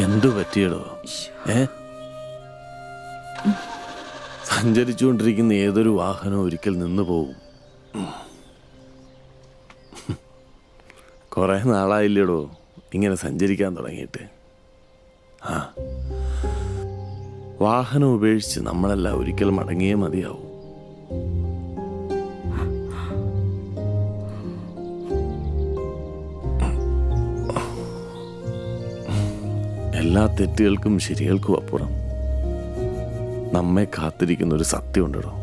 എന്തു പറ്റിയടോ? സഞ്ചരിച്ചുകൊണ്ടിരിക്കുന്ന ഏതൊരു വാഹനവും ഒരിക്കൽ നിന്നു പോകും. കുറെ നാളായില്ലടോ ഇങ്ങനെ സഞ്ചരിക്കാൻ തുടങ്ങിയിട്ട്. വാഹനം ഉപേക്ഷിച്ച് നമ്മളെല്ലാം ഒരിക്കൽ മടങ്ങിയേ മതിയാവും. എല്ലാ തെറ്റുകൾക്കും ശരികൾക്കും അപ്പുറം നമ്മെ കാത്തിരിക്കുന്ന ഒരു സത്യം ഉണ്ടോ?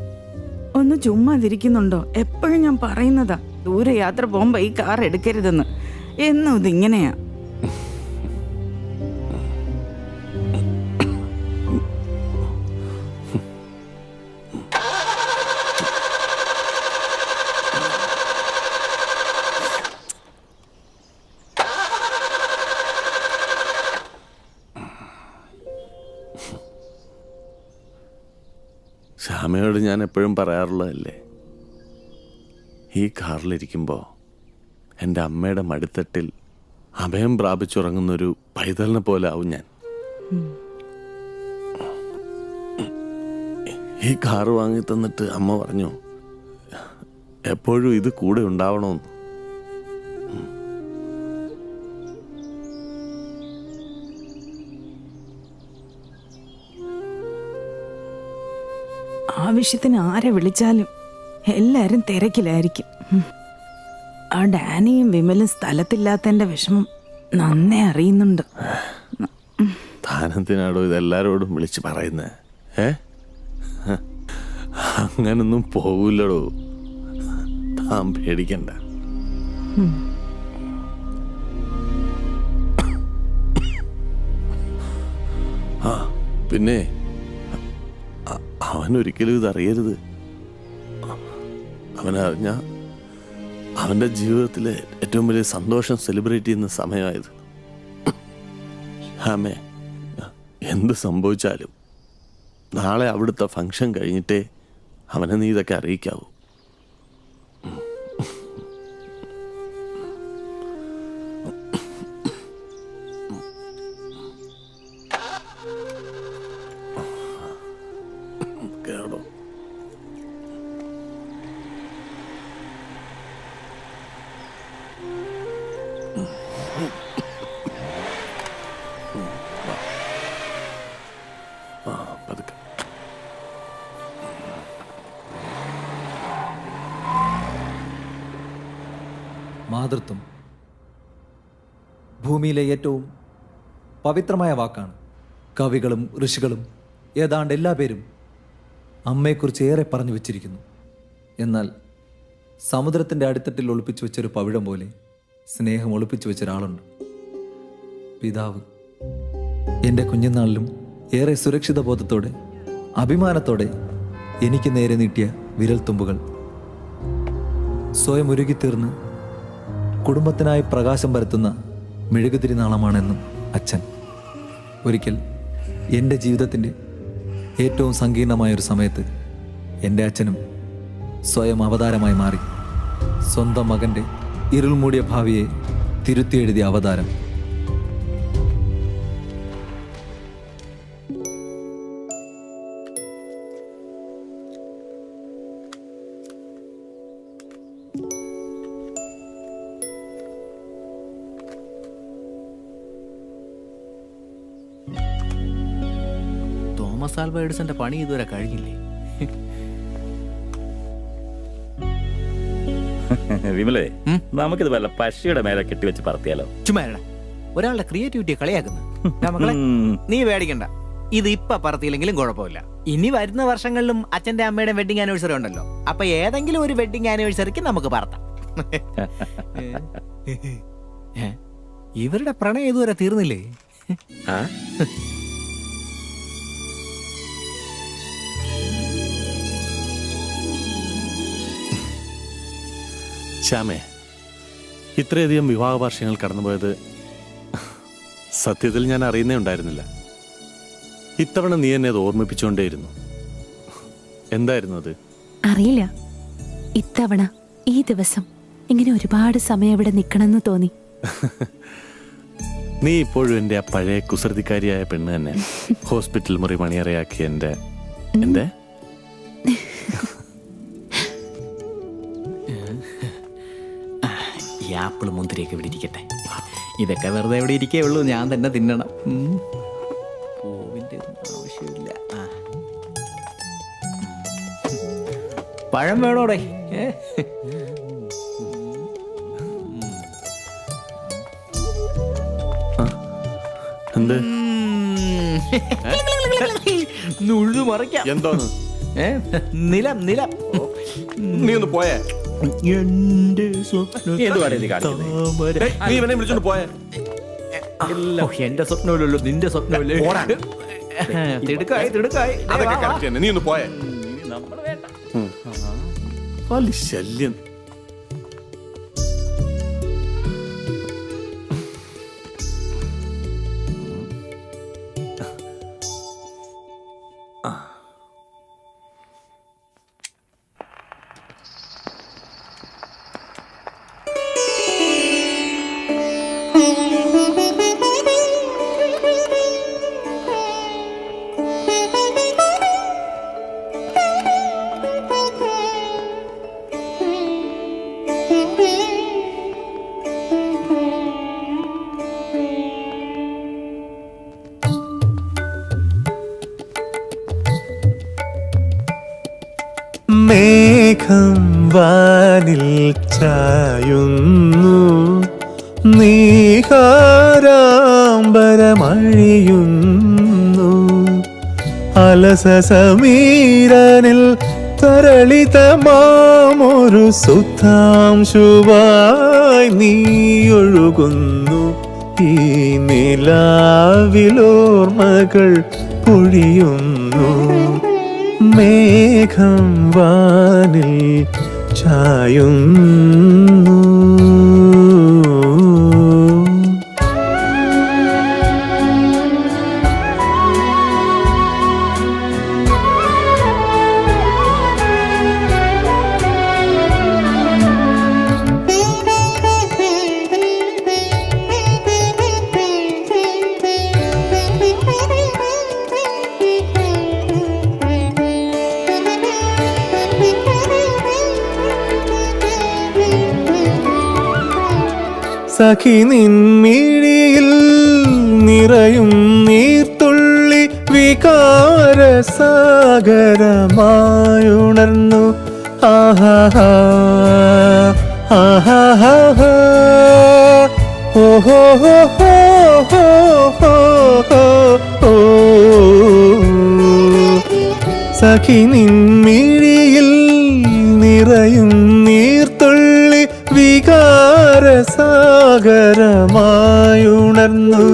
ഒന്ന് ചുമ്മാതിരിക്കുന്നുണ്ടോ? എപ്പോഴും ഞാൻ പറയുന്നതാ, ദൂരെ യാത്ര പോകുമ്പോ ഈ കാർ എടുക്കരുതെന്ന്. എന്നും ഇതിങ്ങനെയാ. ശ്യാമയോട് ഞാൻ എപ്പോഴും പറയാറുള്ളതല്ലേ, ഈ കാറിലിരിക്കുമ്പോൾ എൻ്റെ അമ്മയുടെ മടിത്തട്ടിൽ അഭയം പ്രാപിച്ചുറങ്ങുന്നൊരു പൈതലിനെ പോലെ ആവും ഞാൻ. ഈ കാറ് വാങ്ങി തന്നിട്ട് അമ്മ പറഞ്ഞു എപ്പോഴും ഇത് കൂടെ ഉണ്ടാവണമെന്ന്. ആവശ്യത്തിന് ആരെ വിളിച്ചാലും എല്ലാരും തിരക്കിലായിരിക്കും. ആ ഡാനിയും വിമലും സ്ഥലത്തില്ലാത്തതിന്റെ വിഷമം നന്നേ അറിയുന്നുണ്ട്. താനെന്തിനാടോ ഇതെല്ലാരോടും വിളിച്ച് പറയുന്നേ? അങ്ങനൊന്നും പോവില്ലടോ, താൻ പേടിക്കണ്ട. ആ പിന്നെ അവനൊരിക്കലും ഇതറിയരുത്. അവനറിഞ്ഞ അവൻ്റെ ജീവിതത്തിലെ ഏറ്റവും വലിയ സന്തോഷം സെലിബ്രേറ്റ് ചെയ്യുന്ന സമയമായത്. ആമേ, എന്ത് സംഭവിച്ചാലും നാളെ അവിടുത്തെ ഫംഗ്ഷൻ കഴിഞ്ഞിട്ടേ അവനെ നീ ഇതൊക്കെ അറിയിക്കാവൂ. കേട്ടോ? പതുക്കെ. മാതൃത്വം ഭൂമിയിലെ ഏറ്റവും പവിത്രമായ വാക്കാണ്. കവികളും ഋഷികളും ഏതാണ്ട് എല്ലാ പേരും അമ്മയെക്കുറിച്ച് ഏറെ പറഞ്ഞു വച്ചിരിക്കുന്നു. എന്നാൽ സമുദ്രത്തിൻ്റെ അടിത്തട്ടിൽ ഒളിപ്പിച്ചു വെച്ചൊരു പവിഴം പോലെ സ്നേഹം ഒളിപ്പിച്ചു വെച്ചൊരാളുണ്ട്, പിതാവ്. എൻ്റെ കുഞ്ഞുനാളിലും ഏറെ സുരക്ഷിത ബോധത്തോടെ അഭിമാനത്തോടെ എനിക്ക് നേരെ നീട്ടിയ വിരൽത്തുമ്പുകൾ സ്വയം ഉരുകിത്തീർന്ന് കുടുംബത്തിനായി പ്രകാശം പരത്തുന്ന മെഴുകുതിരി നാളമാണെന്നും അച്ഛൻ. ഒരിക്കൽ എൻ്റെ ജീവിതത്തിൻ്റെ ഏറ്റവും സങ്കീർണമായൊരു സമയത്ത് എൻ്റെ അച്ഛനും സ്വയം അവതാരമായി മാറി. സ്വന്തം മകൻ്റെ ഇരുൾ മൂടിയ ഭാവിയെ തിരുത്തി എഴുതിയ അവതാരം. തോമസ് ആൽവ എഡിസന്റെ പണി ഇതുവരെ കഴിഞ്ഞില്ലേ? വിമലേ, നമുക്കിത് വല്ല പശിയുടെ മേലെ കെട്ടിവെച്ച് പറത്തിയാലോ? ചുമ്മാ ഒരാളുടെ ക്രിയേറ്റിവിറ്റിയെ കളിയാക്കുന്നു. മക്കളെ, നീ പേടിക്കണ്ട, ഇത് ഇപ്പൊ പറത്തിയില്ലെങ്കിലും കുഴപ്പമില്ല. ഇനി വരുന്ന വർഷങ്ങളിലും അച്ഛന്റെ അമ്മയുടെ വെഡിങ് ആനിവേഴ്സറി ഉണ്ടല്ലോ, അപ്പൊ ഏതെങ്കിലും ഒരു വെഡിങ് ആനിവേഴ്സറിക്ക് നമുക്ക് പറത്താം. ഇവരുടെ പ്രണയം ഇതുവരെ തീർന്നില്ലേ? ശ്യാമേ, ഇത്രയധികം വിവാഹ വാർഷികങ്ങൾ കടന്നുപോയത് സത്യത്തിൽ ഞാൻ അറിയുന്നേ ഉണ്ടായിരുന്നില്ല. ഇത്തവണ നീ എന്നെ അത് ഓർമ്മിപ്പിച്ചുകൊണ്ടേയിരുന്നു. എന്തായിരുന്നു അത്? അറിയില്ല, ഇത്തവണ ഈ ദിവസം ഇങ്ങനെ ഒരുപാട് സമയം ഇവിടെ നിൽക്കണമെന്ന് തോന്നി. നീ ഇപ്പോഴും എൻ്റെ ആ പഴയ കുസൃതിക്കാരിയായ പെണ്ണ് തന്നെ. ഹോസ്പിറ്റൽ മുറി മണിയറയാക്കി എൻ്റെ ഈ ആപ്പിൾ മുന്തിരിയൊക്കെ ഇവിടെ ഇരിക്കട്ടെ. ഇതൊക്കെ വെറുതെ ഇവിടെ ഇരിക്കേ ഉള്ളൂ, ഞാൻ തന്നെ തിന്നണം. പൂവിൻ്റെ ആവശ്യമില്ല. പഴം വേണോടെ? എന്ത് നുഴു മറിക്കാം. എന്തോന്ന്? നിലം നിലം. നീ ഒന്ന് പോയേ. എന്റെ സ്വപ്നമില്ലല്ലോ, നിന്റെ സ്വപ്നമില്ലേ? തിടുക്കായി തിടുക്കായി. നീ ഒന്ന് പോയേ. ശല്യം. മേഘം വാനിൽ ചായുന്നു, നീഹാരാംബരമഴിയുന്നു. അലസ സമീരനിൽ തരളിതമാമൊരു സുധാംശുവായി നീയൊഴുകുന്നു. ഈ നിലാവിലോർമകൾ പൊഴിയുന്നു. മേഘം വാനിൽ ചായുന്നു. സഖി നിൻമിഴിയിൽ നിറയും നീർത്തുള്ളി വികാരസാഗരമായുണർന്നു. ആഹാ ആഹാ ഓഹോ സഖി നിൻമിഴിയിൽ നിറയും നീർത്തുള്ളി വികാരസാഗരമായുണർന്നു.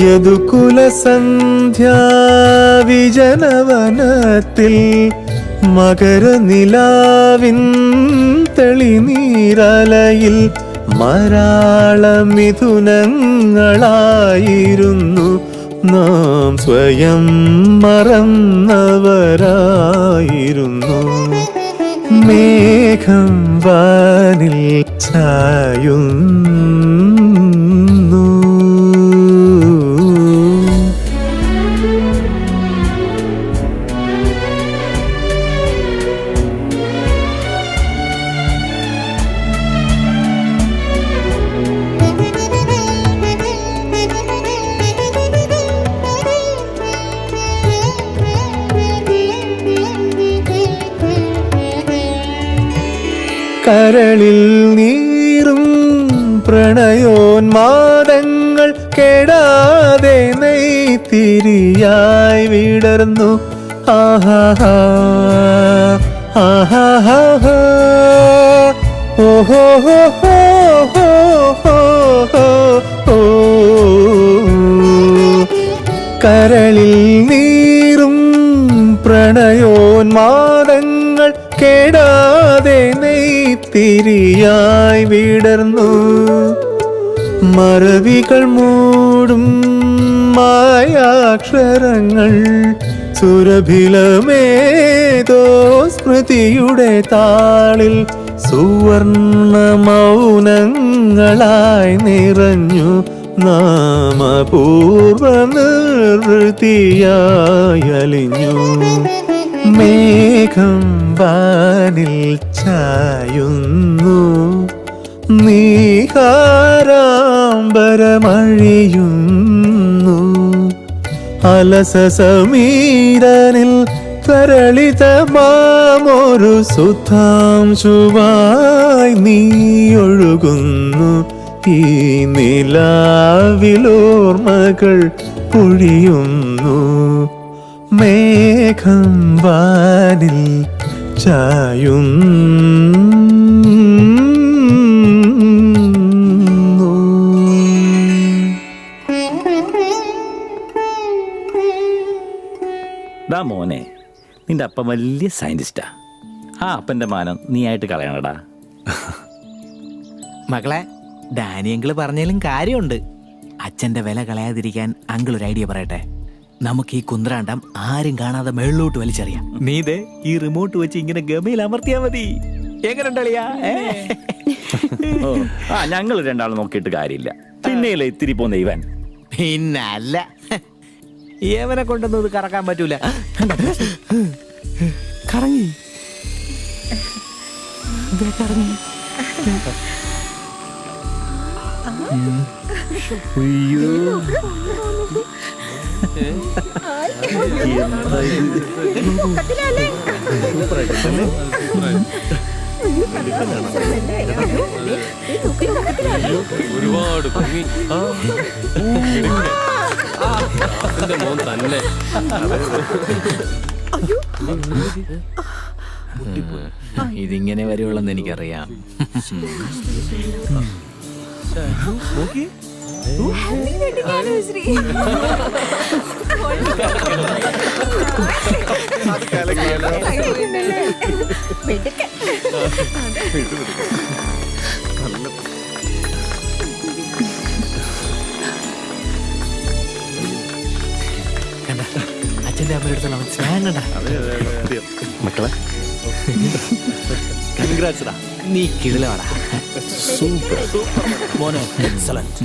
യദുകുലസന്ധ്യാവിജനവനത്തിൽ മകരനിലാവിൻ തെളിനീരലയിൽ മരാളമിഥുനങ്ങളായിരുന്നു നാം. സ്വയം മറന്നവരായിരുന്നു. മേഘം വാനിൽ ചായുന്നു. കരളിൽ നീറും പ്രണയോന്മാദങ്ങൾ കെടാതെ നെയ്ത്തിരിയായി വിടർന്നു. ആഹാ ആഹാ ഓഹോ കരളിൽ നീറും പ്രണയോന്മാദങ്ങൾ കെടാതെ നെയ്ത്തിരിയായി വിടർന്നു. മറവികൾ മൂടും മായാക്ഷരങ്ങൾ സുരഭിലമേതോ സ്മൃതിയുടെ താളിൽ സുവർണ മൗനങ്ങളായി നിറഞ്ഞു. നാമപൂർവ നിർവൃതിയായി അലിഞ്ഞു. മേഘം വാനിൽ ചായുന്നു, നീഹാരാംബരമഴിയുന്നു. അലസ സമീരനിൽ തരളിതമാമൊരു സുധാംശുവായി നീയൊഴുകുന്നു. ഈ നിലാവിലോർമകൾ പൊഴിയുന്നു. മേഘം വാനിൽ ചായുന്നു. ഡാ മോനെ, നിന്റെ അപ്പം വലിയ സയന്റിസ്റ്റാ. ആ അപ്പന്റെ മാനം നീ ആയിട്ട് കളയണടാ. മകളെ, ഡാനി അങ്കിള് പറഞ്ഞാലും കാര്യമുണ്ട്. അച്ഛന്റെ വില കളയാതിരിക്കാൻ അങ്കിൾ ഒരു ഐഡിയ പറയട്ടെ. നമുക്ക് ഈ കുന്ത്രാണ്ടം ആരും കാണാതെ മേളിലോട്ട് വലിച്ചെറിയാം. നീ ദേ ഈ റിമോട്ട് വെച്ച് ഇങ്ങനെ ഗമയിൽ അമർത്തിയാ മതി. എങ്ങനെയുണ്ടളിയാ? ആ ഞങ്ങൾ രണ്ടാളും നോക്കിയിട്ട് കാര്യമില്ല. പിന്നെയല്ലേ ഇത്തിരി പോന്ന ഇവൻ. പിന്നല്ല, ഏവനെ കൊണ്ടൊന്നും ഇത് കറക്കാൻ പറ്റൂല. ഒരുപാട് ഭംഗി. അതിന്റെ മോൻ തന്നെ. ഇതിങ്ങനെ വരുവുള്ളെന്ന് എനിക്കറിയാം. അച്ഛന്റെ അമ്മയുടെ അടുത്തുള്ള സ്നേഹം കണ്ട. മക്കളെ കൺഗ്രാറ്റ്സ്ഡാ. നീ കിടിലവാടാ. സൂപ്പർ മോനെ excellent.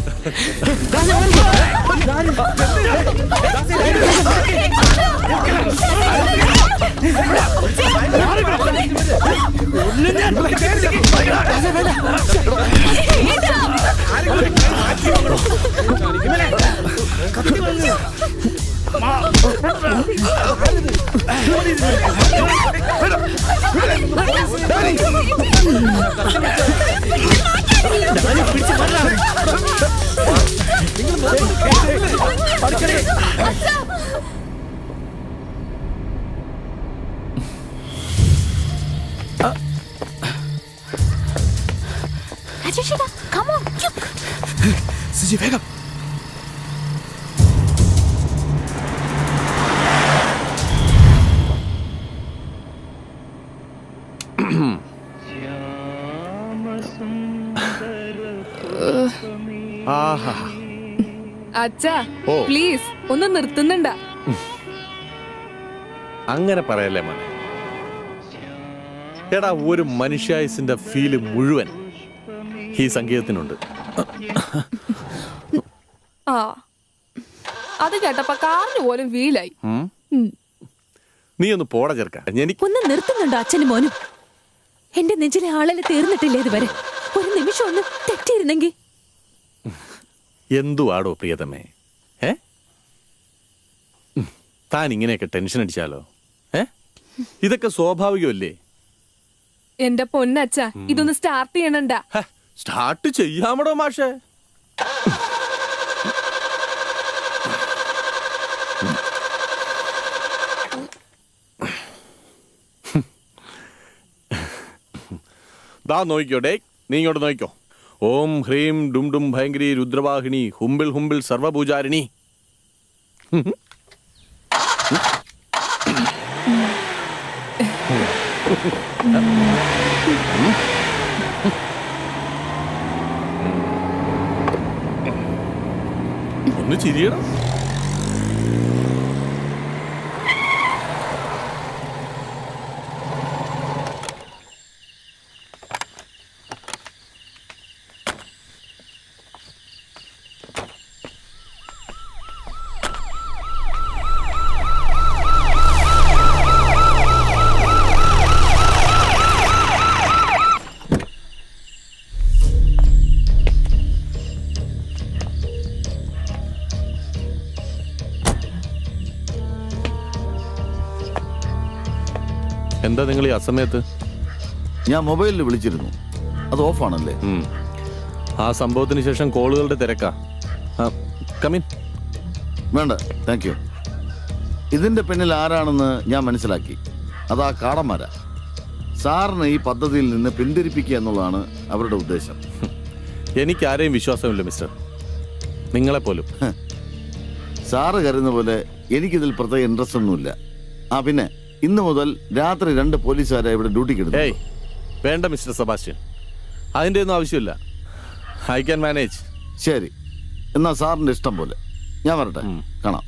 Come on, quick. Siji വേഗം. ആഹാ. അച്ഛാ ഓ. പ്ലീസ് ഒന്ന് നിർത്തുന്നുണ്ട. അങ്ങനെ പറയല്ലേ മോനെ. എടാ, ഒരു മനുഷ്യായുസിന്റെ ഫീല് മുഴുവൻ ഈ സംഗീതത്തിനുണ്ട്. ആ അത് കേട്ടപ്പോ കാറിന് പോലും വീലായി. നീ ഒന്ന് പോട ചേർക്ക. എനിക്ക് ഒന്ന് നിർത്തുന്നുണ്ടോ അച്ഛനും മോനും? എന്റെ നെഞ്ചിലെ ആളല് തീർന്നിട്ടില്ലേ ഇതുവരെ? ഒരു നിമിഷം ഒന്ന് തെറ്റിയിരുന്നെങ്കിൽ. എന്തുവാടോ പ്രിയതമേ? താൻ ഇങ്ങനെയൊക്കെ ടെൻഷൻ അടിച്ചാലോ? ഇതൊക്കെ സ്വാഭാവികമല്ലേ? എന്റെ പൊന്നച്ഛ ഇതൊന്ന് സ്റ്റാർട്ട് ചെയ്യണണ്ട. സ്റ്റാർട്ട് ചെയ്യാമടോ മാഷേ. ദാ നോക്കിക്കോ ഡേ, നീ ഇങ്ങോട്ട് നോക്കിക്കോ. ഓം ഹ്രീം ഡും ഡും ഭയങ്കരി രുദ്രവാഹിനി ഹുംബിൾ ഹുംബിൾ സർവപൂജാരിണി. ഒന്ന് ചിരിയണം. എന്താ നിങ്ങൾ ഈ അസമയത്ത്? ഞാൻ മൊബൈലിൽ വിളിച്ചിരുന്നു, അത് ഓഫാണല്ലേ? ആ സംഭവത്തിന് ശേഷം കോളുകളുടെ തിരക്കാ. കമിൻ. വേണ്ട, താങ്ക് യു. ഇതിന്റെ പിന്നിൽ ആരാണെന്ന് ഞാൻ മനസ്സിലാക്കി. അതാ കാടന്മാരാ. സാറിന് ഈ പദ്ധതിയിൽ നിന്ന് പിന്തിരിപ്പിക്കുക എന്നുള്ളതാണ് അവരുടെ ഉദ്ദേശം. എനിക്കാരെയും വിശ്വാസമില്ല മിസ്റ്റർ, നിങ്ങളെപ്പോലും. സാറ് കരുതുന്ന പോലെ എനിക്കിതിൽ പ്രത്യേക ഇൻട്രസ്റ്റ് ഒന്നുമില്ല. ആ പിന്നെ ഇന്ന് മുതൽ രാത്രി 2 പോലീസുകാരെ ഇവിടെ ഡ്യൂട്ടിക്ക് ഇടുന്നു. ഏയ് വേണ്ട മിസ്റ്റർ സെബാസ്റ്റ്യൻ, അതിൻ്റെ ഒന്നും ആവശ്യമില്ല. I can manage. ശരി, എന്നാ സാറിന്റെ ഇഷ്ടം പോലെ. ഞാൻ വരട്ടെ, കാണാം.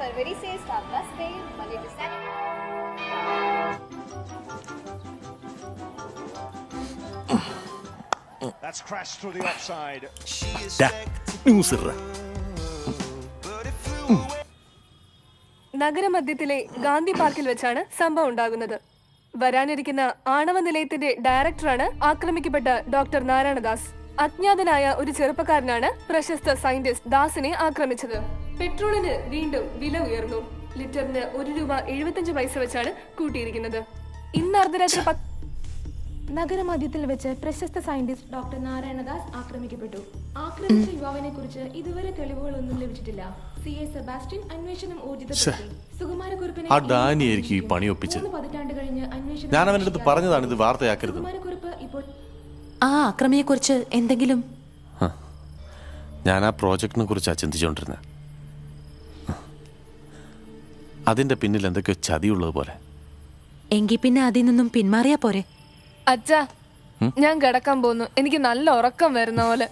February says stop bus pay Monday to Saturday. That's crashed through the offside. നഗരമധ്യത്തിലെ Gandhi പാർക്കിൽ വെച്ചാണ് സംഭവം ഉണ്ടാകുന്നത്. വരാനിരിക്കുന്ന ആണവ നിലയത്തിന്റെ ഡയറക്ടറാണ് ആക്രമിക്കപ്പെട്ട ഡോക്ടർ നാരായണദാസ്. അജ്ഞാതനായ ഒരു ചെറുപ്പക്കാരനാണ് പ്രശസ്ത സയന്റിസ്റ്റ് ദാസിനെ ആക്രമിച്ചത്. പെട്രോളിന് വീണ്ടും വില ഉയർന്നു. ലിറ്ററിന് ₹1.75 വെച്ചാണ് കൂട്ടിയിരിക്കുന്നത്. ഇന്ന് അർദ്ധരാത്രി നഗരമധ്യത്തിൽ വെച്ച് പ്രശസ്ത സയന്റിസ്റ്റ് ഡോക്ടർ നാരായണദാസ് ആക്രമിക്കപ്പെട്ടു. ആക്രമിച്ച യുവാവിനെ കുറിച്ച് ഇതുവരെ തെളിവുകളൊന്നും ലഭിച്ചിട്ടില്ല. CA സെബാസ്റ്റ്യൻ അന്വേഷണം ഊർജിതപ്പെടുത്തി. സുകുമാരക്കുറുപ്പിനെ ആ ഡാനിയായിരിക്കും ഈ പണി ഒപ്പിച്ചത്. 3 പതിറ്റാണ്ട് കഴിഞ്ഞ് അന്വേഷണം ഞാൻ അവൻ്റെ അടുത്ത് പറഞ്ഞതാണ് ഇത് വാർത്തയാക്കരുത്. സുകുമാരക്കുറുപ്പ് ഇപ്പോൾ ആ ആക്രമിയെ കുറിച്ച് എന്തെങ്കിലും? ഞാൻ ആ പ്രോജക്റ്റിനെ കുറിച്ചാണ് ചിന്തിച്ചുകൊണ്ടിരുന്നത്. അതിൻ്റെ പിന്നിൽ എന്തൊക്കെയോ ചതിയുള്ളത് പോലെ. എങ്കിൽ പിന്നെ അതിൽ നിന്നും പിന്മാറിയാ പോരെ? അച്ഛാ, ഞാൻ കിടക്കാൻ പോകുന്നു. എനിക്ക് നല്ല ഉറക്കം വരുന്ന പോലെ.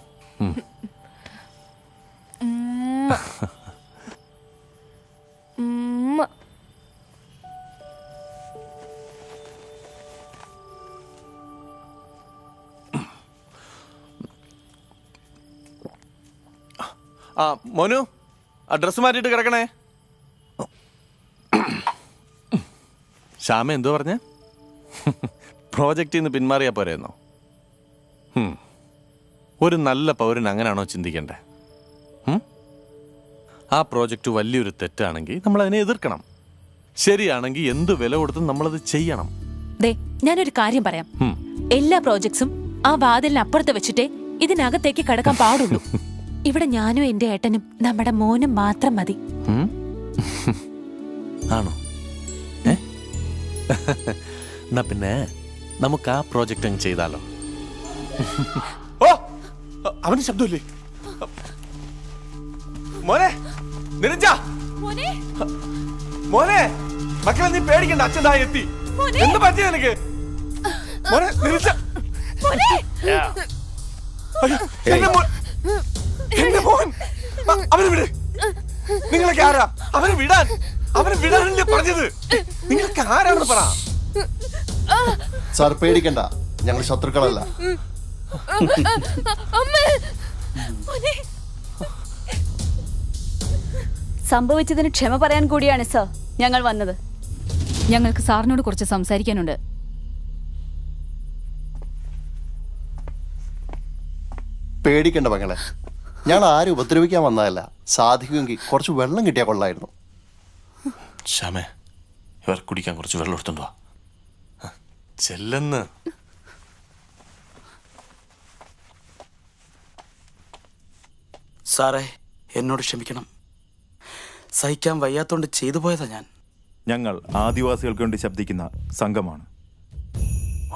ആ മോനു, ആ ഡ്രസ്സ് മാറ്റിയിട്ട് കിടക്കണേ. ശ്യാമ എന്തോ പറഞ്ഞ? പ്രോജക്റ്റിൽ നിന്ന് പിന്മാറിയാ പോരെന്നോ? ഒരു നല്ല പൗരൻ അങ്ങനെയാണോ ചിന്തിക്കണ്ടേ? ആ പ്രോജക്റ്റ് വലിയൊരു തെറ്റാണെങ്കിൽ നമ്മൾ അതിനെ എതിർക്കണം. ശരിയാണെങ്കിൽ എന്ത് വില കൊടുത്തും നമ്മളത് ചെയ്യണം. ദേ, ഞാനൊരു കാര്യം പറയാം. എല്ലാ പ്രോജക്ട്സും ആ വാതിലിന് അപ്പുറത്ത് വെച്ചിട്ടേ ഇതിനകത്തേക്ക് കിടക്കാൻ പാടുള്ളൂ. ഇവിടെ ഞാനും എന്റെ ഏട്ടനും നമ്മുടെ മോനും മാത്രം മതി. ആണോ? എന്നാ പിന്നെ നമുക്ക് ആ പ്രോജക്റ്റ് അങ്ങ് ചെയ്താലോ? ഓ, അവന് ശബ്ദമില്ലേ? മോനെ, നിരഞ്ജ മോനെ, മക്കളെ നീ പേടിക്കണ്ട, അച്ഛൻ ദാ എത്തി. എന്ത് പറ്റി നിനക്ക്? മോനെ, നിരഞ്ജ. എന്റെ മോൻ, അവനെ വിട്. നിങ്ങളൊക്കെ ആരാ? അവനെ വിടാനല്ലേ പറഞ്ഞത്? നിങ്ങൾക്ക് ആരാണെന്ന് പറ. സാർ പേടിക്കണ്ട, ഞങ്ങൾ ശത്രുക്കളല്ല. സംഭവിച്ചതിന് ക്ഷമ പറയാൻ കൂടിയാണ് സർ ഞങ്ങൾ വന്നത്. ഞങ്ങൾക്ക് സാറിനോട് കുറച്ച് സംസാരിക്കാനുണ്ട്. പേടിക്കണ്ട മകളെ, ഞങ്ങൾ ആരും ഉപദ്രവിക്കാൻ വന്നതല്ല. സാധിക്കുമെങ്കിൽ കുറച്ച് വെള്ളം കിട്ടിയാൽ കൊള്ളായിരുന്നു. ശ്യാമേ, ഇവർ കുടിക്കാൻ കുറച്ച് വെള്ളം എടുത്തുണ്ടോ? ചെല്ലെന്ന്. സാറേ, എന്നോട് ക്ഷമിക്കണം. സഹിക്കാൻ വയ്യാത്തോണ്ട് ചെയ്തു പോയതാ ഞാൻ. ഞങ്ങൾ ആദിവാസികൾക്ക് വേണ്ടി ശബ്ദിക്കുന്ന സംഘമാണ്.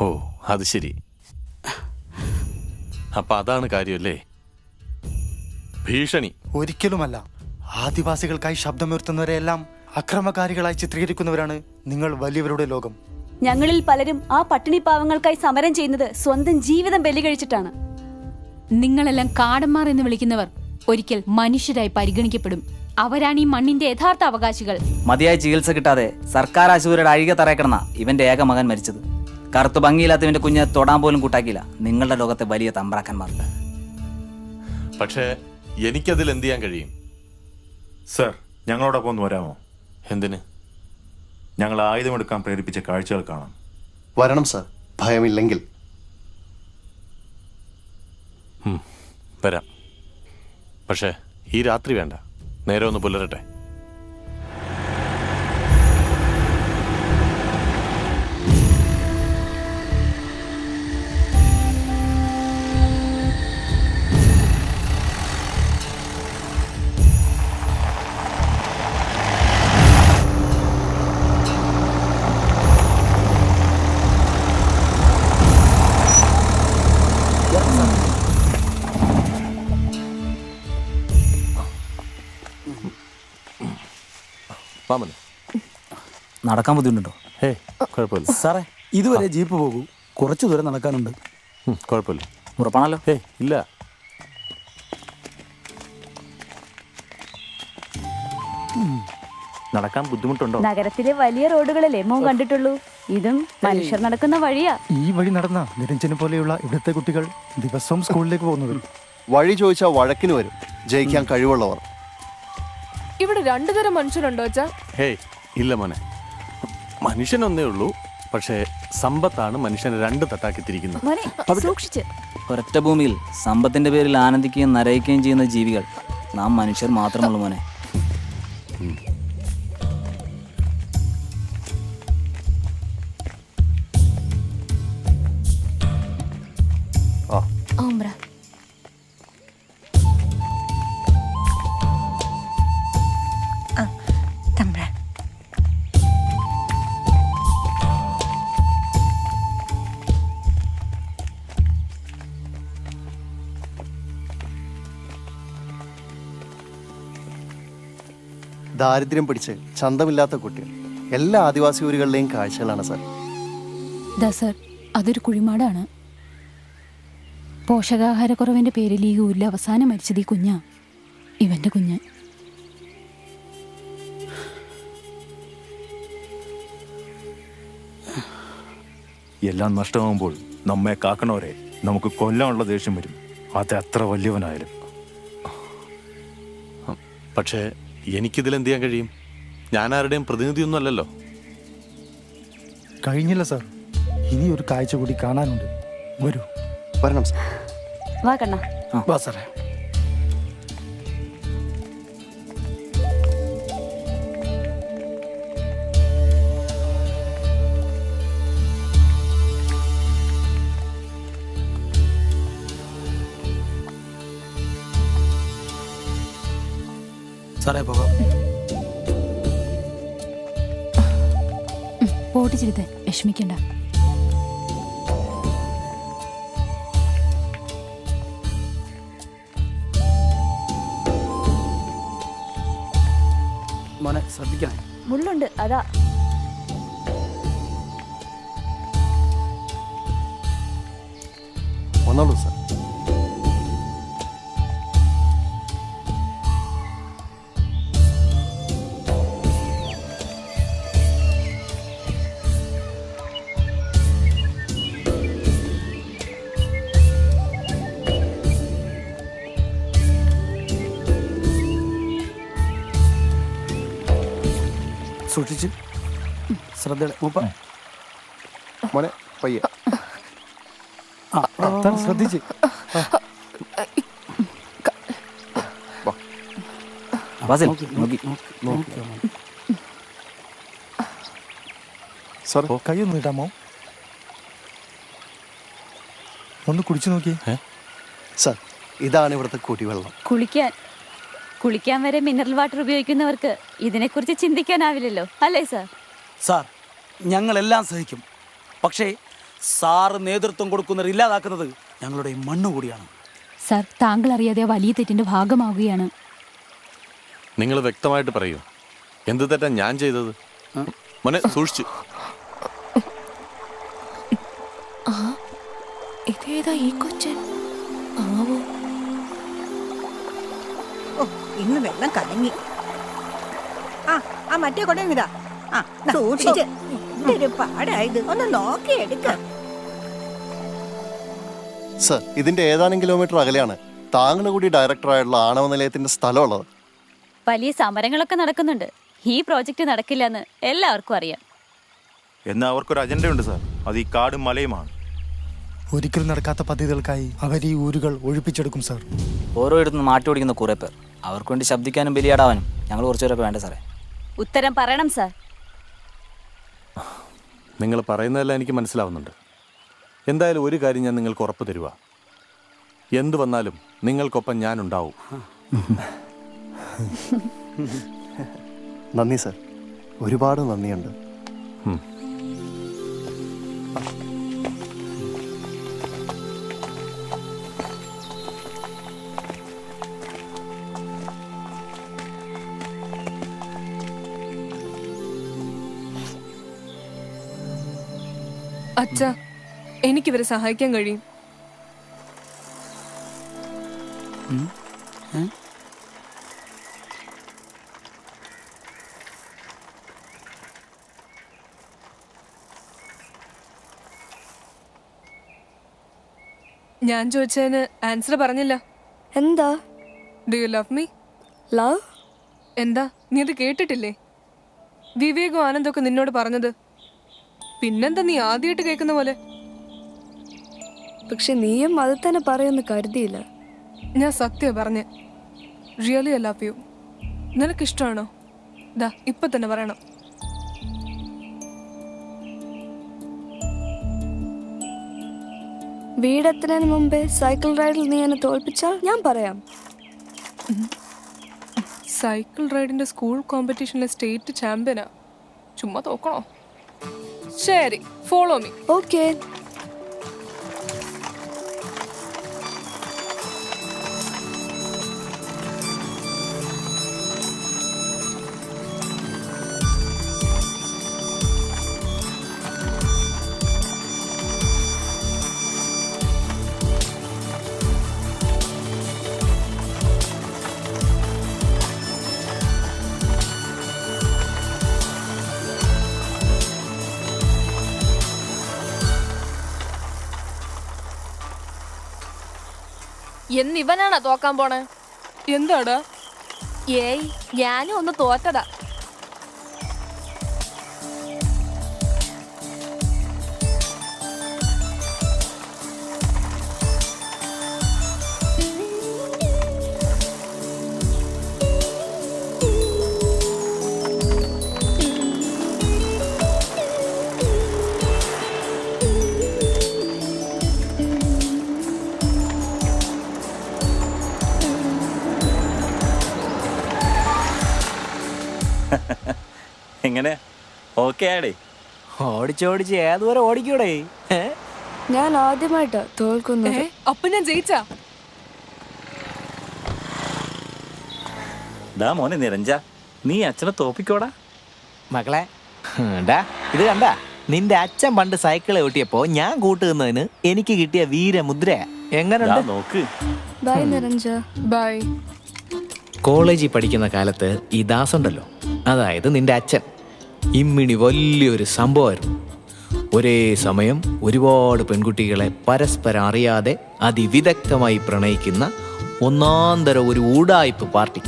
ഓ, അത് ശരി. അപ്പൊ അതാണ് കാര്യമല്ലേ? ഭീഷണി? ഒരിക്കലുമല്ല. ആദിവാസികൾക്കായി ശബ്ദമുയർത്തുന്നവരെല്ലാം അക്രമകാരികളായി ചിത്രീകരിക്കുന്നവരാണ് നിങ്ങൾ വലിയവരുടെ ലോകം. ഞങ്ങളിൽ പലരും ആ പട്ടിണി പാവങ്ങൾക്കായി സമരം ചെയ്യുന്നത് സ്വന്തം ജീവിതം ബലികഴിച്ചിട്ടാണ്. നിങ്ങളെല്ലാം കാടന്മാർ എന്ന് വിളിക്കുന്നവർ ഒരിക്കൽ മനുഷ്യരായി പരിഗണിക്കപ്പെടും. അവരാണ് ഈ മണ്ണിന്റെ യഥാർത്ഥ അവകാശികൾ. മതിയായ ചികിത്സ കിട്ടാതെ സർക്കാർ ആശുപത്രിയുടെ അഴികെ തറയക്കിടന്ന ഇവന്റെ ഏക മകൻ മരിച്ചത്. കറുത്ത് ഭംഗിയില്ലാത്തവന്റെ കുഞ്ഞ് തൊടാൻ പോലും കൂട്ടാക്കിയില്ല നിങ്ങളുടെ ലോകത്തെ വലിയ തമ്പ്രാക്കന്മാർ. പക്ഷേ എനിക്കതിൽ എന്ത് ചെയ്യാൻ കഴിയും? സർ, ഞങ്ങളോടൊപ്പം ഒന്ന് വരാമോ? എന്തിന്? ഞങ്ങൾ ആയുധമെടുക്കാൻ പ്രേരിപ്പിച്ച കാഴ്ചകൾ കാണാം. വരണം സർ, ഭയമില്ലെങ്കിൽ. വരാം. പക്ഷേ ഈ രാത്രി വേണ്ട, നേരെ ഒന്ന് പുലരട്ടെ. മാമന് നടക്കാൻ ബുദ്ധിമുട്ടുണ്ടോ? കുഴപ്പമില്ല സാറേ, ഇതുവരെ ജീപ്പ് പോകൂ, കുറച്ചു ദൂരം നടക്കാനുണ്ട്. കുഴപ്പമില്ല. ഉറപ്പാണല്ലോ? ഇല്ല. നടക്കാൻ ബുദ്ധിമുട്ടുണ്ടോ? നഗരത്തിലെ വലിയ റോഡുകളല്ലേ മോൻ കണ്ടിട്ടുള്ളൂ. ഇതും മനുഷ്യർ നടക്കുന്ന വഴിയാ. ഈ വഴി നടന്ന നിരഞ്ജനെ പോലെയുള്ള ഇവിടുത്തെ കുട്ടികൾ ദിവസവും സ്കൂളിലേക്ക് പോകുന്നത്. വഴി ചോദിച്ചാൽ വഴക്കിന് വരും, ജയിക്കാൻ കഴിവുള്ളവർ. ഇവിടെ 2 തരം മനുഷ്യരുണ്ടോ അച്ഛാ? ഇല്ല മോനെ, മനുഷ്യനൊന്നേ ഉള്ളൂ, പക്ഷേ സമ്പത്താണ് മനുഷ്യനെ രണ്ട് തട്ടാക്കിത്തിരിക്കുന്നത്. മോനെ സൂക്ഷിച്ച്. ഒരൊറ്റ ഭൂമിയിൽ സമ്പത്തിന്റെ പേരിൽ ആനന്ദിക്കുകയും നരയിക്കുകയും ചെയ്യുന്ന ജീവികൾ നാം മനുഷ്യർ മാത്രമുള്ളൂ മോനെ. ഓംബ്ര. തമ്പ്ര. ദാരിദ്ര്യം പിടിച്ച് ചന്തമില്ലാത്ത കുട്ടികൾ എല്ലാ ആദിവാസി ഊരുകളിലെയും കാഴ്ചകളാണ് സാർ. ദാ സർ, അതൊരു കുഴിമാടാണ്. പോഷകാഹാരക്കുറവിന്റെ പേരിൽ ഈ ഊരിൽ അവസാനം മരിച്ചത് ഈ കുഞ്ഞാ, ഇവന്റെ കുഞ്ഞ്. എല്ലാം നഷ്ടമാകുമ്പോൾ നമ്മെ കാക്കണവരെ നമുക്ക് കൊല്ലാനുള്ള ദേഷ്യം വരും, അത് എത്ര വലിയവനായാലും. പക്ഷേ എനിക്കിതിൽ എന്ത് ചെയ്യാൻ കഴിയും? ഞാൻ ആരുടെയും പ്രതിനിധിയൊന്നും അല്ലല്ലോ. കഴിഞ്ഞില്ല സാർ, ഇനി ഒരു കാഴ്ച കൂടി കാണാനുണ്ട്. വരൂ. വരണം സാർ. വാ കണ്ണ. വാ സാറേ. സാറേ പോകാം. പോട്ടിച്ചിരുത്തെ വിഷമിക്കണ്ട. മോനെ ശ്രദ്ധിക്കണേ. മുള്ളുണ്ട്, അതാ. വന്നോളൂ സാർ. സൂക്ഷിച്ച്, ശ്രദ്ധ. മോനെ പയ്യെ. ശ്രദ്ധിച്ച്. സാർ കൈയൊന്നും ഇടാമോ? ഒന്ന് കുടിച്ചു നോക്കിയേ. സാർ, ഇതാണ് ഇവിടുത്തെ കുടിവെള്ളം. കുളിക്കാൻ വരെ മിനറൽ വാട്ടർ ഉപയോഗിക്കുന്നവർക്ക് ഇതിനെക്കുറിച്ച് ചിന്തിക്കാനാവില്ലല്ലോ, അല്ലേ സാർ? സാർ, ഞങ്ങളെല്ലാം സഹിക്കും. പക്ഷേ സാറ് നേതൃത്വം കൊടുക്കുന്നവർ ഇല്ലാതാക്കുന്നത് ഞങ്ങളുടെ മണ്ണ് കൂടിയാണ്. സാർ, താങ്കൾ അറിയാതെ വലിയ തെറ്റിന്റെ ഭാഗമാവുകയാണ്. നിങ്ങൾ വ്യക്തമായിട്ട് പറയൂ, എന്ത് തെറ്റാ ഞാൻ ചെയ്തത്? മോനെ സൂക്ഷിച്ചു. ഇതേതാ ഈ കൊച്ചൻ? ആവോ, ഇന്ന് വെള്ളം കലങ്ങി. ആ മറ്റേ കൊടയും ഇതാ. സൂക്ഷിച്ച്. ഇതൊരു പാടായത്, ഒന്ന് നോക്കിയെടുക്കാം. സർ, ഇതിന്റെ ഏതാനും കിലോമീറ്റർ അകലെയാണ് താങ്ങുകൂടി ഡയറക്ടറായുള്ള ആണവ നിലയത്തിന്റെ സ്ഥലമുള്ളത്. വലിയ സമരങ്ങളൊക്കെ നടക്കുന്നുണ്ട്. ഈ പ്രോജക്റ്റ് നടക്കില്ലെന്ന് എല്ലാവർക്കും അറിയാം. എന്നാൽ അവർക്കൊരു അജണ്ടയുണ്ട് സാർ, അത് ഈ കാടും മലയുമാണ്. ഒരിക്കലും നടക്കാത്ത പദ്ധതികൾക്കായി അവർ ഈ ഊരുകൾ ഒഴിപ്പിച്ചെടുക്കും സാർ. ഓരോ ഇടത്തുനിന്ന് മാറ്റി ഓടിക്കുന്ന കുറേ പേർ, അവർക്ക് വേണ്ടി ശബ്ദിക്കാനും ബലിയാടാവാനും ഞങ്ങൾ കുറച്ചുപേരൊക്കെ വേണ്ട സാറേ. ഉത്തരം പറയണം സാർ. നിങ്ങൾ പറയുന്നതെല്ലാം എനിക്ക് മനസ്സിലാവുന്നുണ്ട്. എന്തായാലും ഒരു കാര്യം ഞാൻ നിങ്ങൾക്ക് ഉറപ്പ് തരുക, എന്തു വന്നാലും നിങ്ങൾക്കൊപ്പം ഞാനുണ്ടാവും. നന്ദി സാർ, ഒരുപാട് നന്ദിയുണ്ട്. അച്ഛാ, എനിക്കിവരെ സഹായിക്കാൻ കഴിയും. ഞാൻ ചോദിച്ചതിന് ആൻസർ പറഞ്ഞില്ല. എന്താ? Do you love me? Love? എന്താ, നീ അത് കേട്ടിട്ടില്ലേ? വിവേകും ആനന്ദൊക്കെ നിന്നോട് പറഞ്ഞത്. പിന്നെന്താ നീ ആദ്യമായിട്ട് കേൾക്കുന്ന പോലെ? പക്ഷെ നീയും അത് തന്നെ പറയുമെന്ന് കരുതിയില്ല. ഞാൻ സത്യം പറഞ്ഞ്, റിയലി ഐ ലവ് യു. നിനക്കിഷ്ടമാണോ? ദാ ഇപ്പൊ തന്നെ പറയണം. വീടെത്തുന്നതിന് മുമ്പേ സൈക്കിൾ റൈഡിൽ നീ എന്നെ തോൽപ്പിച്ചാൽ ഞാൻ പറയാം. സൈക്കിൾ റൈഡിന്റെ സ്കൂൾ കോമ്പറ്റീഷനിലെ സ്റ്റേറ്റ് ചാമ്പ്യനാ. ചുമ്മാ തോക്കണോ? ശരി, ഫോളോ മീ. ഓക്കെ. എന്നിവനാണോ തോക്കാൻ പോണേ? എന്താടാ? ഏയ്, ഞാനും ഒന്ന് തോറ്റതാ. എങ്ങനെ ഓക്കെ ആടേ? ഓടിച്ചോടിച്ച് ഏതുവരെ ഓടിക്കൂടെ? ഞാൻ ആദ്യമായിട്ടാ തോൽക്കുന്നത്. അപ്പൊ ഞാൻ ജയിച്ചാ? ദാ മോനെ നിരഞ്ജ, നീ അച്ഛനെ തോപ്പിക്കോടാ. മക്കളെ ഇത് കണ്ട, നിന്റെ അച്ഛൻ പണ്ട് സൈക്കിള് ഓട്ടിയപ്പോ ഞാൻ കൂട്ടുന്നതിന് എനിക്ക് കിട്ടിയ വീരമുദ്ര എങ്ങനെ നോക്ക്. ബൈ നിരഞ്ജ. ബൈ. കോളേജിൽ പഠിക്കുന്ന കാലത്ത് ഈ ദാസുണ്ടല്ലോ, അതായത് നിന്റെ അച്ഛൻ, ഇമ്മിണി വലിയൊരു സംഭവമായിരുന്നു. ഒരേ സമയം ഒരുപാട് പെൺകുട്ടികളെ പരസ്പരം അറിയാതെ അതിവിദഗ്ധമായി പ്രണയിക്കുന്ന ഒന്നാന്തര ഒരു ഊടായ്പ പാർട്ടി.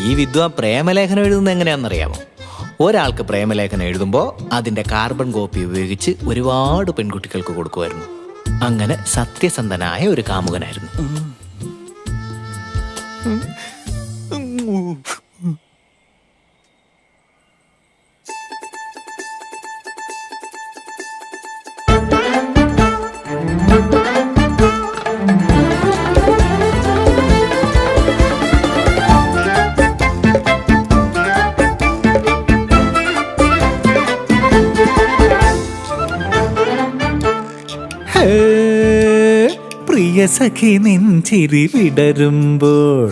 ഈ വിദ്വാൻ പ്രേമലേഖനം എഴുതുന്നത് എങ്ങനെയാണെന്നറിയാമോ? ഒരാൾക്ക് പ്രേമലേഖനം എഴുതുമ്പോൾ അതിൻ്റെ കാർബൺ കോപ്പി ഉപയോഗിച്ച് ഒരുപാട് പെൺകുട്ടികൾക്ക് കൊടുക്കുമായിരുന്നു. അങ്ങനെ സത്യസന്ധനായ ഒരു കാമുകനായിരുന്നു. പ്രിയ സഖി നെഞ്ചിരി വിടരുമ്പോൾ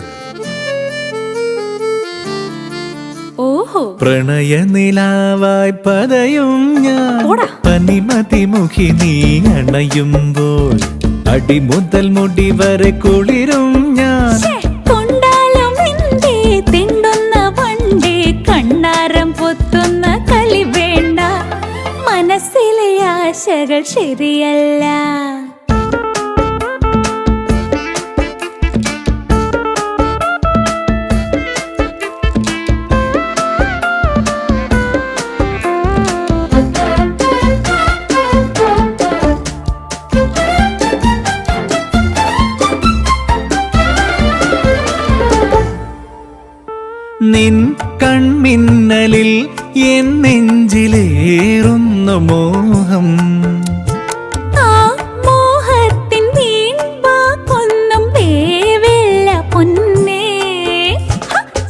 പ്രണയനിലാവായി പതയും ഞാൻ, പനിമതിമുഖി നീ അണയുമ്പോൾ അടിമുതൽ മുടി വരെ കുളിരും ഞാൻ. കണ്ണാരം പൊത്തുന്ന കളി വേണ്ട, മനസ്സിലെ ആശകൾ ശരിയല്ല. നിൻ കൺമിന്നലിൽ എൻ നെഞ്ചിലേറുന്ന മോഹം, ആ മോഹത്തിൻ വീൺവാക്കൊന്നും വേവില്ല പൊന്നേ.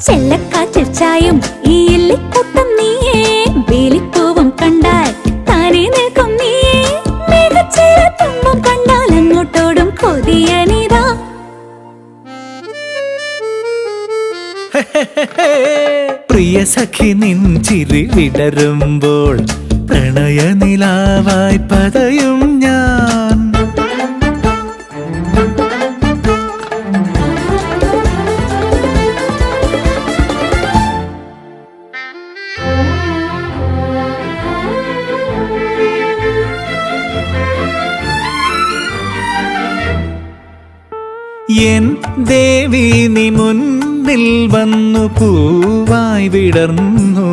ചെല്ലക്കാറ്റിൽ ചായും ഈ ഇല്ലിക്കൂട്ടം നീയേ, വേലിപ്പൂവും കണ്ടാൽ താനേ നിൽക്കും നീയേ. മികച്ചിര തുമ്പും കണ്ടാൽ അങ്ങോട്ടോടും കൊതിയനിതാ. പ്രിയ സഖി നെഞ്ചിരി വിടരുമ്പോൾ പ്രണയനിലാവായി പതയും ഞാൻ. എൻ ദേവി നീ മുന്നിൽ വന്നു പൂവായി വിടർന്നു,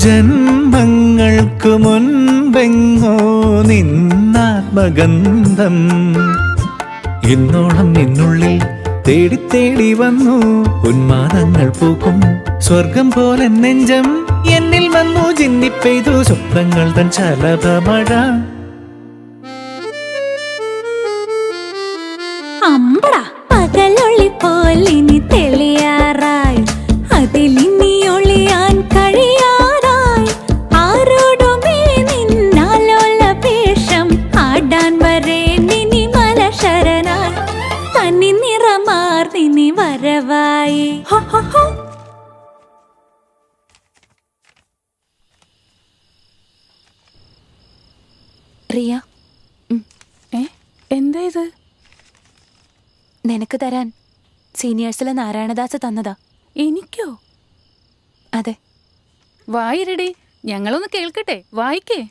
ജന്മങ്ങൾക്കു മുൻപെങ്ങോ നിന്നാത്മഗന്ധം ഇന്നോളം നിന്നുള്ളിൽ തേടി തേടി വന്നു. ഉന്മാദങ്ങൾ പൂക്കും സ്വർഗം പോലെ നെഞ്ചം എന്നിൽ വന്നു ചിന്നിപ്പെയ്തു സ്വപ്നങ്ങൾ തൻ ശലഭമഴ. അമ്പടാ പകലൊളി പോലിനി തെളിയാറായി, അതിലിനി ഒളിയാൻ കഴിയാറായി. ആരോടുമേ നിന്നാലോല വേഷം ആടാൻ വരെ നിനി മലശരനായി. തനി നിറമാർ നിനി വരവായി. പ്രിയ, എന്താ ഇത്? നിനക്ക് തരാൻ സീനിയേഴ്സിലെ നാരായണദാസ് തന്നതാ. എനിക്കോ? അതെ. വായിരടി, ഞങ്ങളൊന്ന് കേൾക്കട്ടെ. വായിക്കേ.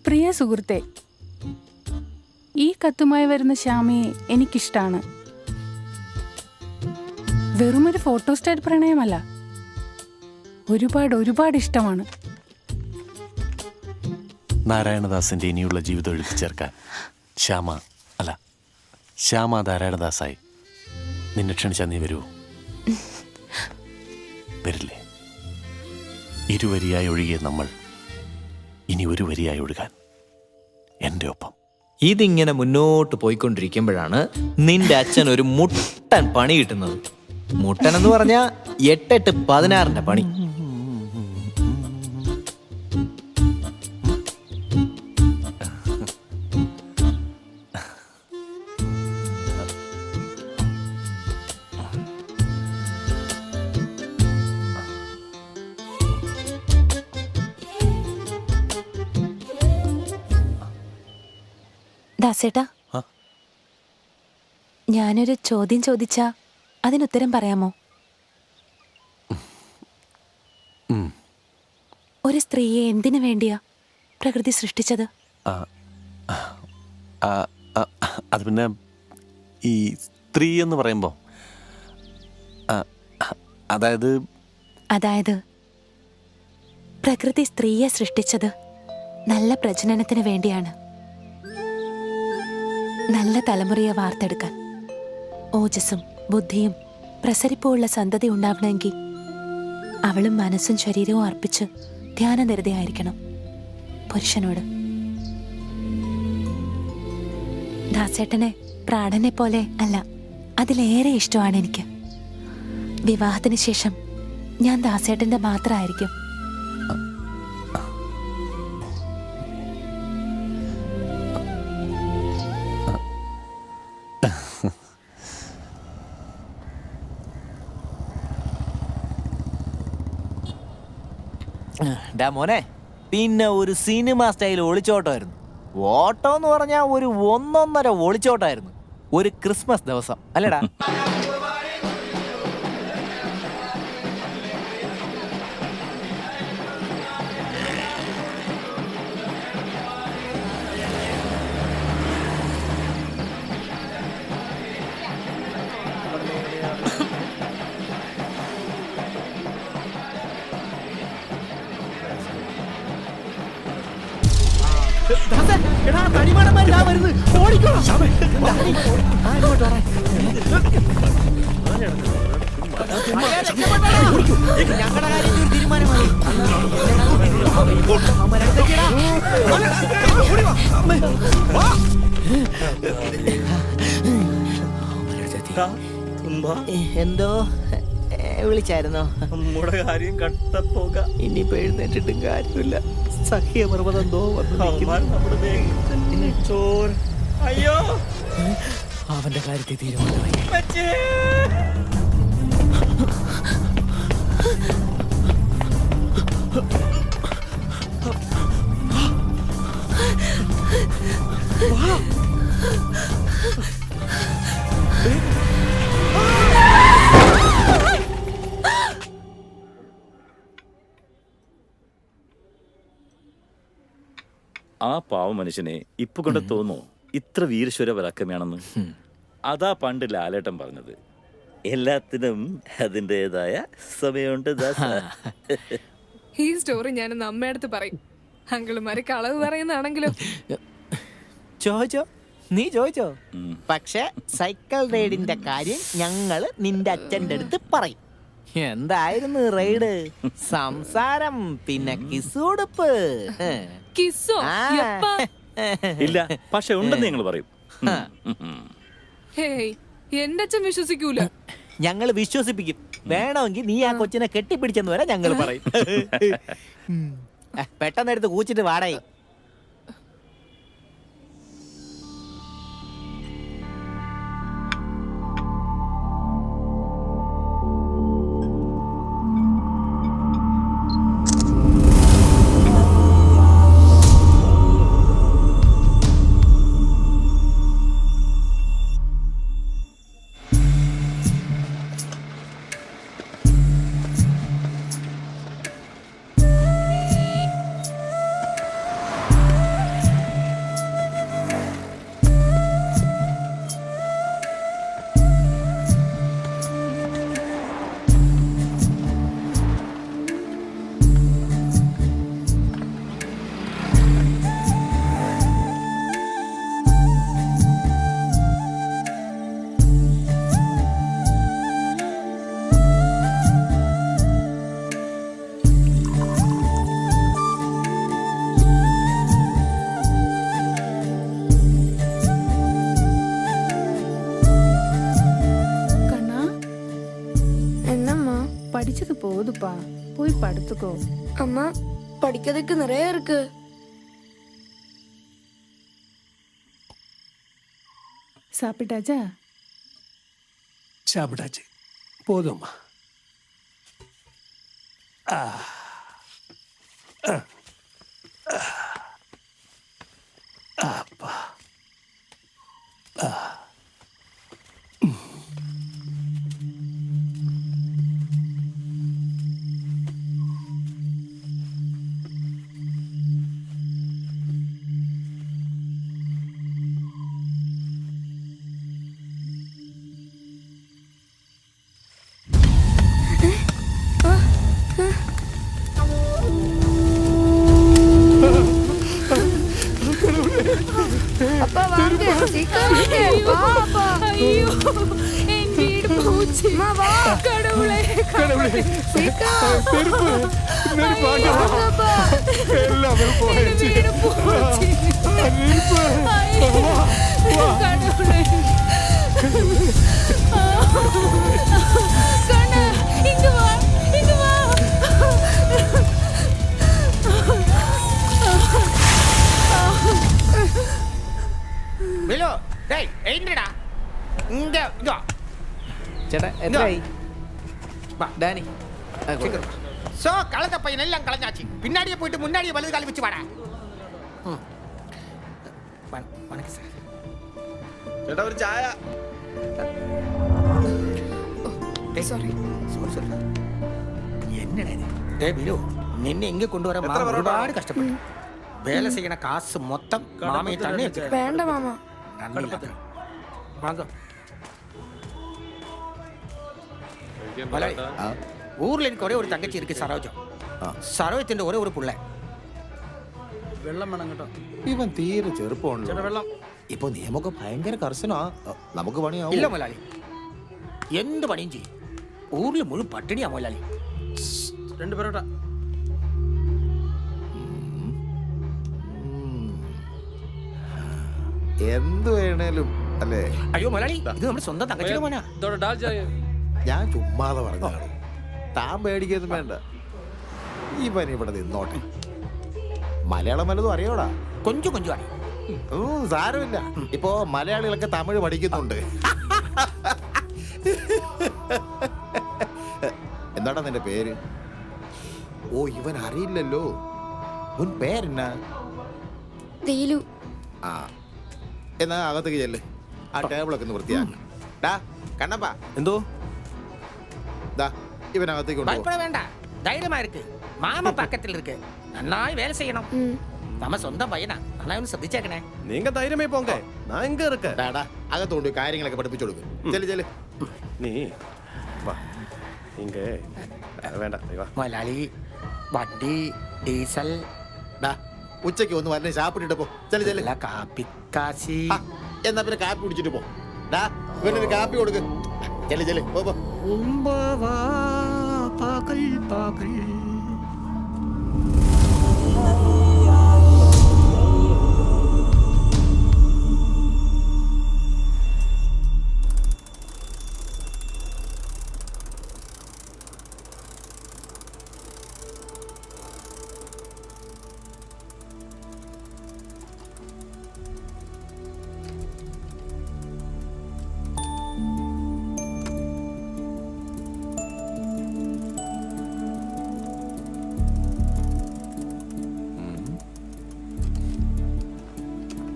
പ്രിയ സുഹൃത്തെ, ഈ കത്തുമായി വരുന്ന ശ്യാമയെ എനിക്കിഷ്ടാണ്. വെറുമൊരു ഫോട്ടോസ്റ്റാറ്റ് പ്രണയമല്ല, ഒരുപാട് ഇഷ്ടമാണ്. നാരായണദാസിന്റെ ഇനിയുള്ള ജീവിതം എഴുതി ചേർക്കാൻ ശ്യാമ നാരായണദാസായി നിന്നെ ക്ഷണിച്ചാൽ നീ വരുമോ? വരില്ലേ? ഇരുവരിയായി ഒഴുകിയ നമ്മൾ ഇനി ഒരു വരിയായി ഒഴുകാൻ എൻ്റെ ഒപ്പം. ഇതിങ്ങനെ മുന്നോട്ട് പോയിക്കൊണ്ടിരിക്കുമ്പോഴാണ് നിന്റെ അച്ഛൻ ഒരു മുട്ടൻ പണി കിട്ടുന്നത്. മുട്ടൻ എന്ന് പറഞ്ഞാ 8-16 പണി. ദാസേട്ടാ, ഞാനൊരു ചോദ്യം ചോദിച്ചാ അതിനുത്തരം പറയാമോ? ഒരു സ്ത്രീയെ എന്തിനു വേണ്ടിയാ പ്രകൃതി സൃഷ്ടിച്ചത്? അത് പിന്നെ ഈ സ്ത്രീ എന്ന് പറയുമ്പോ അതായത് പ്രകൃതി സ്ത്രീയെ സൃഷ്ടിച്ചത് നല്ല പ്രജനനത്തിന് വേണ്ടിയാണ്. നല്ല തലമുറയെ വാർത്തെടുക്കാൻ. ഓജസ്സും ബുദ്ധിയും പ്രസരിപ്പുമുള്ള സന്തതി ഉണ്ടാവണമെങ്കിൽ അവളും മനസ്സും ശരീരവും അർപ്പിച്ച് ധ്യാനനിരതയായിരിക്കണം പുരുഷനോട്. ദാസേട്ടനെ പ്രാണനെ പോലെ അല്ല, അതിലേറെ ഇഷ്ടമാണ് എനിക്ക്. വിവാഹത്തിന് ശേഷം ഞാൻ ദാസേട്ടന്റെ മാത്രമായിരിക്കും. മോനെ, പിന്നെ ഒരു സിനിമ സ്റ്റൈൽ ഒളിച്ചോട്ടമായിരുന്നു. ഓട്ടം എന്ന് പറഞ്ഞാൽ ഒരു 1.5 ഒളിച്ചോട്ടായിരുന്നു. ഒരു ക്രിസ്മസ് ദിവസം അല്ലേടാ? എന്തോ വിളിച്ചായിരുന്നോ? നമ്മുടെ കാര്യം കട്ടപ്പോക. ഇനിയിപ്പോ എഴുന്നേറ്റിട്ടും കാര്യമില്ല. സഹ്യമർമ്മതോ അയ്യോ, അവന്റെ കാര്യത്തിൽ തീരുമാനമായി. ആ പാവ മനുഷ്യനെ ഇപ്പൊ കൊണ്ട് തോന്നുന്നു ഇത്ര വീരശ്വര പരാക്രമിയാണെന്ന്. അതാ പണ്ട് ലാലേട്ടൻ പറഞ്ഞത്, എല്ലാത്തിനും അതിൻ്റെതായ സമയമുണ്ട് ദാസ. ഈ സ്റ്റോറി ഞാനൊന്ന് അമ്മയടുത്ത് പറയും. അങ്കിളുമാര് കളവ് പറയുന്നതാണെങ്കിലും ചോദിച്ചോ, നീ ചോദിച്ചോ. പക്ഷെ സൈക്കിൾ റൈഡിന്റെ കാര്യം ഞങ്ങള് നിന്റെ അച്ഛൻ്റെ അടുത്ത് പറയും. എന്തായിരുന്നു റൈഡ്, സംസാരം, പിന്നെ കിസ്സുടുപ്പ്. കിസ്സോ? യപ്പാ. ഇല്ല, പക്ഷെ ഉണ്ടെന്ന് ഞങ്ങൾ പറയും. ഹേയ്, എന്റെ അച്ഛൻ വിശ്വസിക്കൂല. ഞങ്ങൾ വിശ്വസിപ്പിക്കും. വേണമെങ്കിൽ നീ ആ കൊച്ചിനെ കെട്ടിപ്പിടിച്ചെന്ന് വരെ ഞങ്ങൾ പറയും. പെട്ടെന്ന് എടുത്ത് കൂച്ചിട്ട് വാടകയും. படிச்சது போதுப்பா, போய் படுத்துக்கோ. அம்மா, படிக்கிறதுக்கு நிறைய இருக்கு. சாப்பிட்டாச்சா? சாப்பிட்டாச்சு, போதும்மா. அப்பா. அப்பா வாங்க, சீக்கிரம் வாங்க. வா அப்பா. ஐயோ, என் வீடு போச்சு. அம்மா வா. கடவுளே, கடவுளே, சீக்கிரம் வாங்க அப்பா. എല്ലാവരും പോയച്ച്. வீடு போச்சு. கடவுளே. கண்ணா, இங்க வா, இங்க வா. ചേട്ടാ എത്രയായി? ഡാനി சோ கலந்த பையன் எல்லாம் கலஞ்சாச்சு. பின்னாடியே போயிட்டு முன்னாடியே வலது கால் வச்சு வாடா. வணக்கம் சார். ചേട്ടാ ഒരു ചായ. Sorry sorry. என்னடா இது? டேய் பிலு, நின்ன எங்க கொண்டு வர மாமா ഒരുപാട് കഷ്ടപ്പെട്ടു. வேலை செய்யன காசு மொத்தம் மாமே தண்ணி வச்சு. வேண்டாம் மாமா. வாங்க. மலாய், ஊர்ல எனக்கு ஒரே ஒரு தங்கச்சி இருக்கு, சரோஜம். സരോജത്തിന്റെ ഒരേ ഒരു പുള്ള. വെള്ളം വേണം കേട്ടോ. ഇവൻ തീരെ ചെറുപ്പമാണല്ലോ. വെള്ളം ഇപ്പൊ നിയമൊക്കെ ഭയങ്കര കർശനാ. നമുക്ക് പണിയാവും. ഇല്ല മുതലാളി, എന്ത് പണിയും ചെയ്യും. ഊരിൽ മുഴുവൻ പട്ടിണിയാ മുതലാളി. 2 പൊറോട്ട. എന്ത് വേണേലും അല്ലേ? അയ്യോ മുതലാളി, ഇത് നമ്മുടെ സ്വന്തം തങ്കച്ചിയുടെ മോനാ. ഞാൻ ചുമ്മാതെ പറഞ്ഞതാണ്. താൻ പേടിക്കൊന്നും വേണ്ട. ഇവൻ ഇവിടെ നിന്നോട്ടെ. മലയാളം വല്ലതും അറിയോടാ? കൊഞ്ചു കൊഞ്ചു അറിയും. സാരമില്ല, ഇപ്പോ മലയാളികളൊക്കെ തമിഴ് പഠിക്കുന്നുണ്ട്. എന്താടാ നിന്റെ പേര്? ഓ, ഇവൻ അറിയില്ലല്ലോ. ഉൻ പേരെന്നാ? ദീലു. ആ, എന്നാ അകത്തേക്ക് ചെല്ല്. ആ ടേബിളൊക്കെ ഒന്ന് വൃത്തിയാക്ക. കണ്ണപ്പ, എന്തോ ഇവനകത്തേക്ക് பயப்பட வேண்டாம், தைரியமா இருக்கு. மாமா பக்கத்தில் இருக்கு. நன்னாய் வேலை செய்யணும். നമ്മ സ്വന്തം പയ്യനാ അണ്ണാ ഒന്ന് ശ്രദ്ധിച്ചേക്കണേ. നീങ്ക ധൈര്യമേ പോങ്ക ഞാൻ ഇങ്ക ഇരിക്ക. അകത്തോണ്ട് കാര്യങ്ങളൊക്കെ പഠിപ്പിച്ചു കൊടുക്കും. ചെല് ചെല്. നീ വാ ഇങ്ക വേണ്ട നീ വാ. മൊലാളി വണ്ടി ഡീസൽ ഉച്ചയ്ക്ക് ഒന്ന് വരണേ ഷാപ്പിട്ടിട്ട് പോ. ചെല് ചെല്. കാപ്പിക്കാശി. എന്നാ പിന്നെ കാപ്പി കുടിച്ചിട്ട് പോ. ഇവനൊരു കാപ്പി കൊടുക്ക്. ചെല് ചെല് പോ പോ. പകൽ പകൽ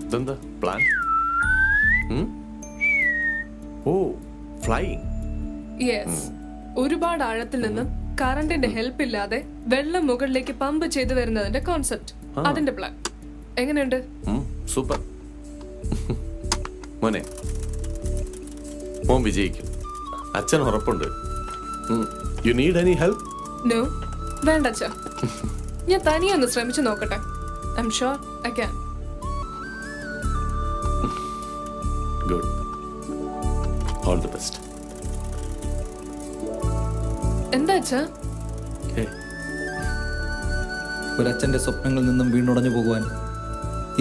ഇതെന്താ പ്ലാൻ? ഓ ഫ്ലൈയിങ്. യെസ്, ഒരുപാട് ആഴത്തിൽ നിന്നും കറണ്ടിന്റെ ഹെൽപ്പ് ഇല്ലാതെ വെള്ളം മുകളിലേക്ക് പമ്പ് ചെയ്തു വരുന്നതിന്റെ കോൺസെപ്റ്റ്, അതിന്റെ പ്ലാൻ എങ്ങനെയുണ്ട്? സൂപ്പർ മോനെ, മോൻ വിജയിക്കും, അച്ഛൻ ഉറപ്പുണ്ട്. You need any help? No വേണ്ട അച്ഛാ, ഞാൻ തനിയെ ഒന്ന് ശ്രമിച്ചു നോക്കട്ടെ. I'm sure I can. Good, all the best. എന്താ അച്ഛാ? ഒരച്ഛൻ്റെ സ്വപ്നങ്ങളിൽ നിന്നും വീണുടഞ്ഞു പോകുവാൻ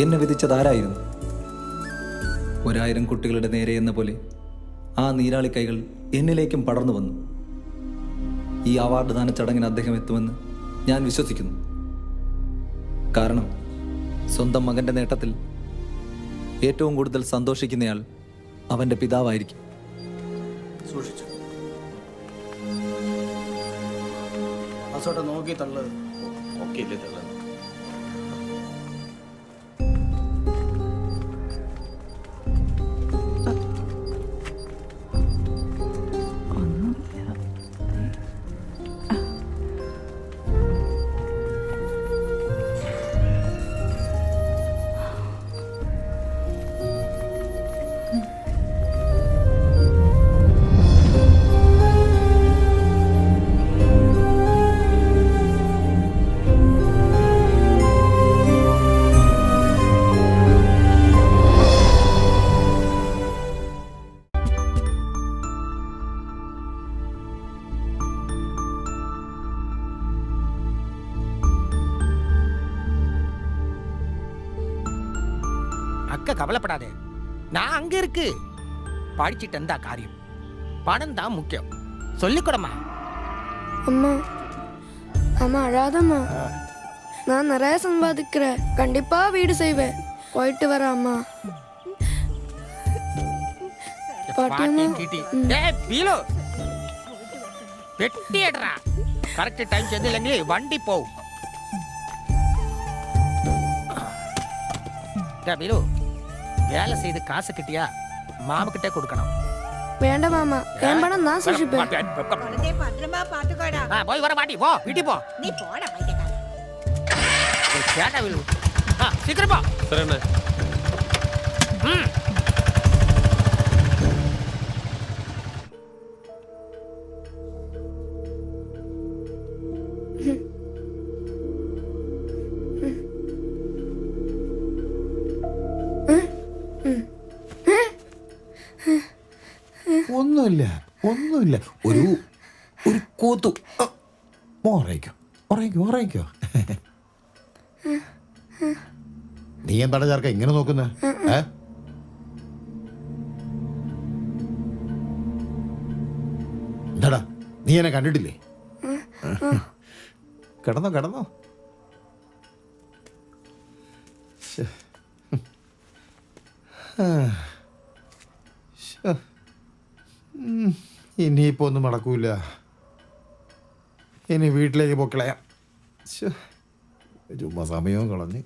എന്നെ വിധിച്ചതാരായിരുന്നു? 1000 കുട്ടികളുടെ നേരെ എന്ന പോലെ ആ നീരാളി കൈകൾ എന്നിലേക്കും പടർന്നു വന്നു. ഈ അവാർഡ് ദാന ചടങ്ങിന് അദ്ദേഹം എത്തുമെന്ന് ഞാൻ വിശ്വസിക്കുന്നു. കാരണം സ്വന്തം മകൻ്റെ നേട്ടത്തിൽ ഏറ്റവും കൂടുതൽ സന്തോഷിക്കുന്നയാൾ അവൻ്റെ പിതാവായിരിക്കും. സൂക്ഷിച്ചു നോക്കി തള്ളത്. ഓക്കെ ഇല്ലേ തള്ളത്? அக்கா கவலைப்படாதே, நான் அங்க இருக்கு. படிச்சுட்டு எந்த காரியம், பணம் தான் முக்கியம். சொல்லிக்கூடமா. அம்மா அம்மா அழாதம்மா, நான் நிறைய சம்பாதிக்கிறேன், கண்டிப்பா வீடு செய்வேன். போயிட்டு வரேன் அம்மா. வெட்டிடுறா, கரெக்ட் டைம் செஞ்சிല്ലെങ്കിൽ வண்டி போகும். பீலு, வேலை செய்து காசு கிட்டியா மாமா கிட்டே கொடுக்கணும். வேண்டாம் மாமா, என் பணம் நான் சூழ்ச்சிப்பேன். போய் வர மாட்டி, போ வீட்டி போ. நீ போட கேட்டா பீலு, சீக்கிரம் போ. சரி. ഒന്നുമില്ല, ഒരു കൂത്തു. ഉറങ്ങിക്കോ. നീ എന്താണ് ചേർക്ക ഇങ്ങനെ നോക്കുന്നത്? എന്താടാ, നീ എന്നെ കണ്ടിട്ടില്ലേ? കിടന്നോ. ഇനിയിപ്പോ ഒന്നും നടക്കൂല. ഇനി വീട്ടിലേക്ക് പൊക്കളയാം. ചുമ്മാ സമയവും കളഞ്ഞ്.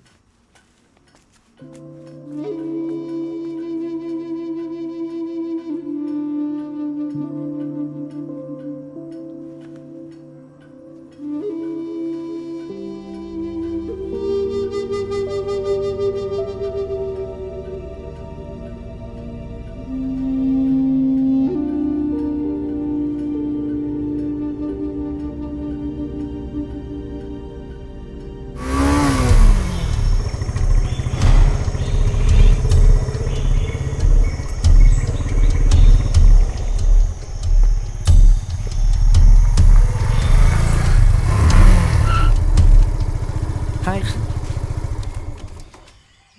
ഹായ്.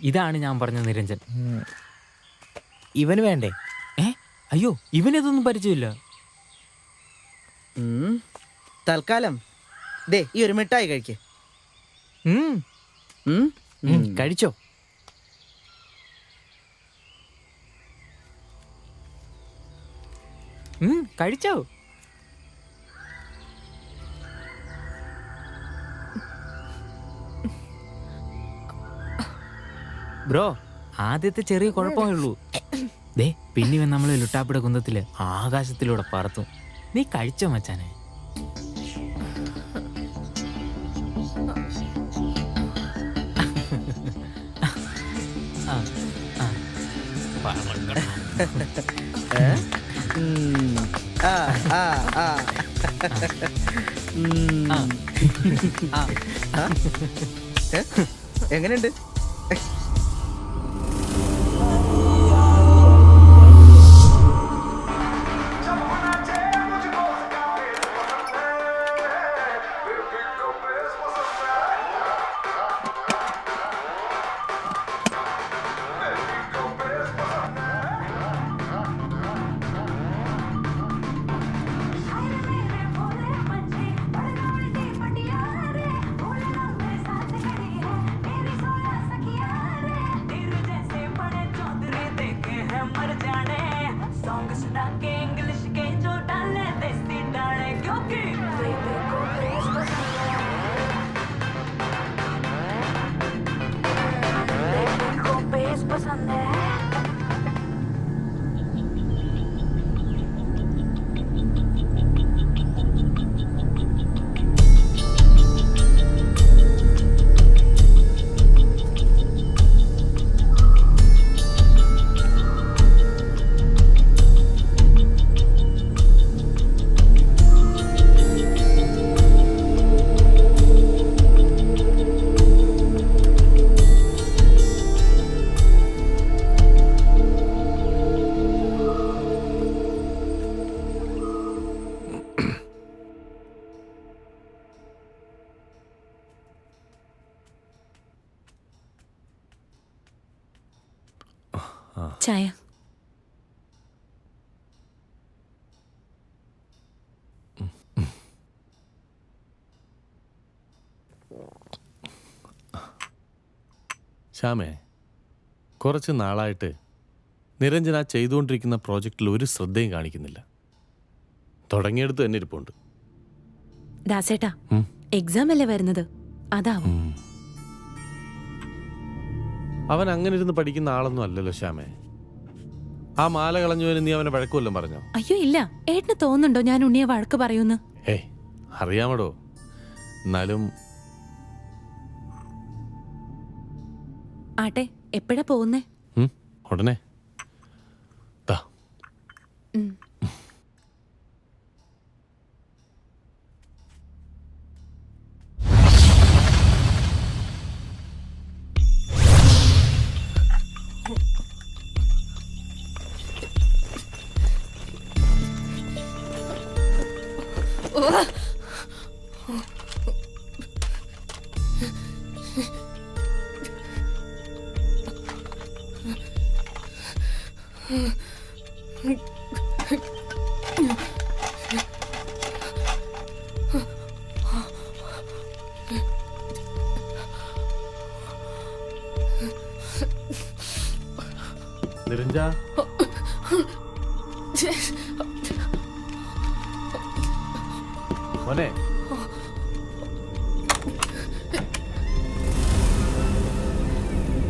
ഇതാണ് ഞാൻ പറഞ്ഞ നിരഞ്ജൻ. ഇവന് വേണ്ടേ? അയ്യോ, ഇവനിതൊന്നും പരിചയമില്ല. തൽക്കാലം ദേ ഈ ഒരു മിഠായി കഴിക്കേ. കഴിച്ചോ? കഴിച്ചോ? ബ്രോ, ആദ്യത്തെ ചെറിയ കുഴപ്പമേ ഉള്ളൂ. ദേ പിന്നെ ഇവൻ നമ്മളെ ലുട്ടാപ്പിട കുന്തത്തില് ആകാശത്തിലൂടെ പറത്തും. നീ കഴിച്ചോ മച്ചാനെ? എങ്ങനെയുണ്ട്? ചായ. ശ്യാമേ, കുറച്ച് നാളായിട്ട് നിരഞ്ജന ചെയ്തുകൊണ്ടിരിക്കുന്ന പ്രോജക്റ്റിൽ ഒരു ശ്രദ്ധയും കാണിക്കുന്നില്ല. തുടങ്ങിയെടുത്ത് തന്നെ ഇരിപ്പുണ്ട്. ദാസേട്ടാ, എക്സാം അല്ലേ വരുന്നത്, അതാവും. അവൻ അങ്ങനെ ഇരുന്ന് പഠിക്കുന്ന ആളൊന്നും അല്ലല്ലോ ശ്യാമേ. ആ മാല കളഞ്ഞുവന് നീ അവനെ വഴക്കുമല്ലോ പറഞ്ഞോ? അയ്യോ ഇല്ല. ഏട്ടന് തോന്നുന്നുണ്ടോ ഞാൻ ഉണ്ണിയെ വഴക്ക് പറയൂന്ന്? അറിയാമടോ. എന്നാലും ആട്ടെ, എപ്പോഴാ പോകുന്നേ? ഉടനെ. നിരഞ്ജ, മോനെ,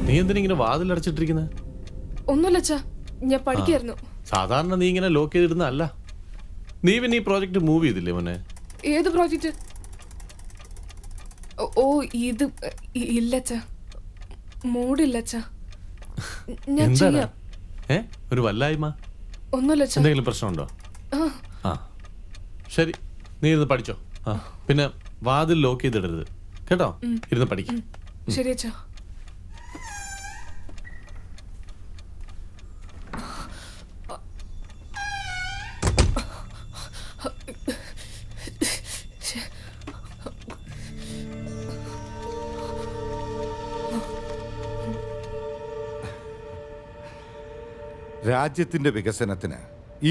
നീ എന്തിനിങ്ങനെ വാതിലടച്ചിട്ടിരിക്കുന്നത്? ഒന്നുമില്ല, ഞാൻ പഠിക്കായിരുന്നു. സാധാരണ നീ ഇങ്ങനെ ലോക്ക് ചെയ്തിടുന്ന അല്ല. നീ പിന്നെ ഈ പ്രോജക്റ്റ് മൂവ് ചെയ്തില്ലേ മോനെ? ഏത് പ്രോജക്റ്റ്? ഓ ഇത് ഇല്ലച്ചാ, മൂടില്ലച്ചാ. ഞാൻ ചെയ്യാം. ഒരു വല്ലായ്മ? ഒന്നുമില്ല. എന്തെങ്കിലും പ്രശ്നമുണ്ടോ? ആ ശരി, നീ ഇരുന്ന് പഠിച്ചോ. പിന്നെ വാതിൽ ലോക്ക് ചെയ്തിടരുത് കേട്ടോ. ഇരുന്ന് പഠിക്കും. ശരി അച്ഛാ. രാജ്യത്തിന്റെ വികസനത്തിന്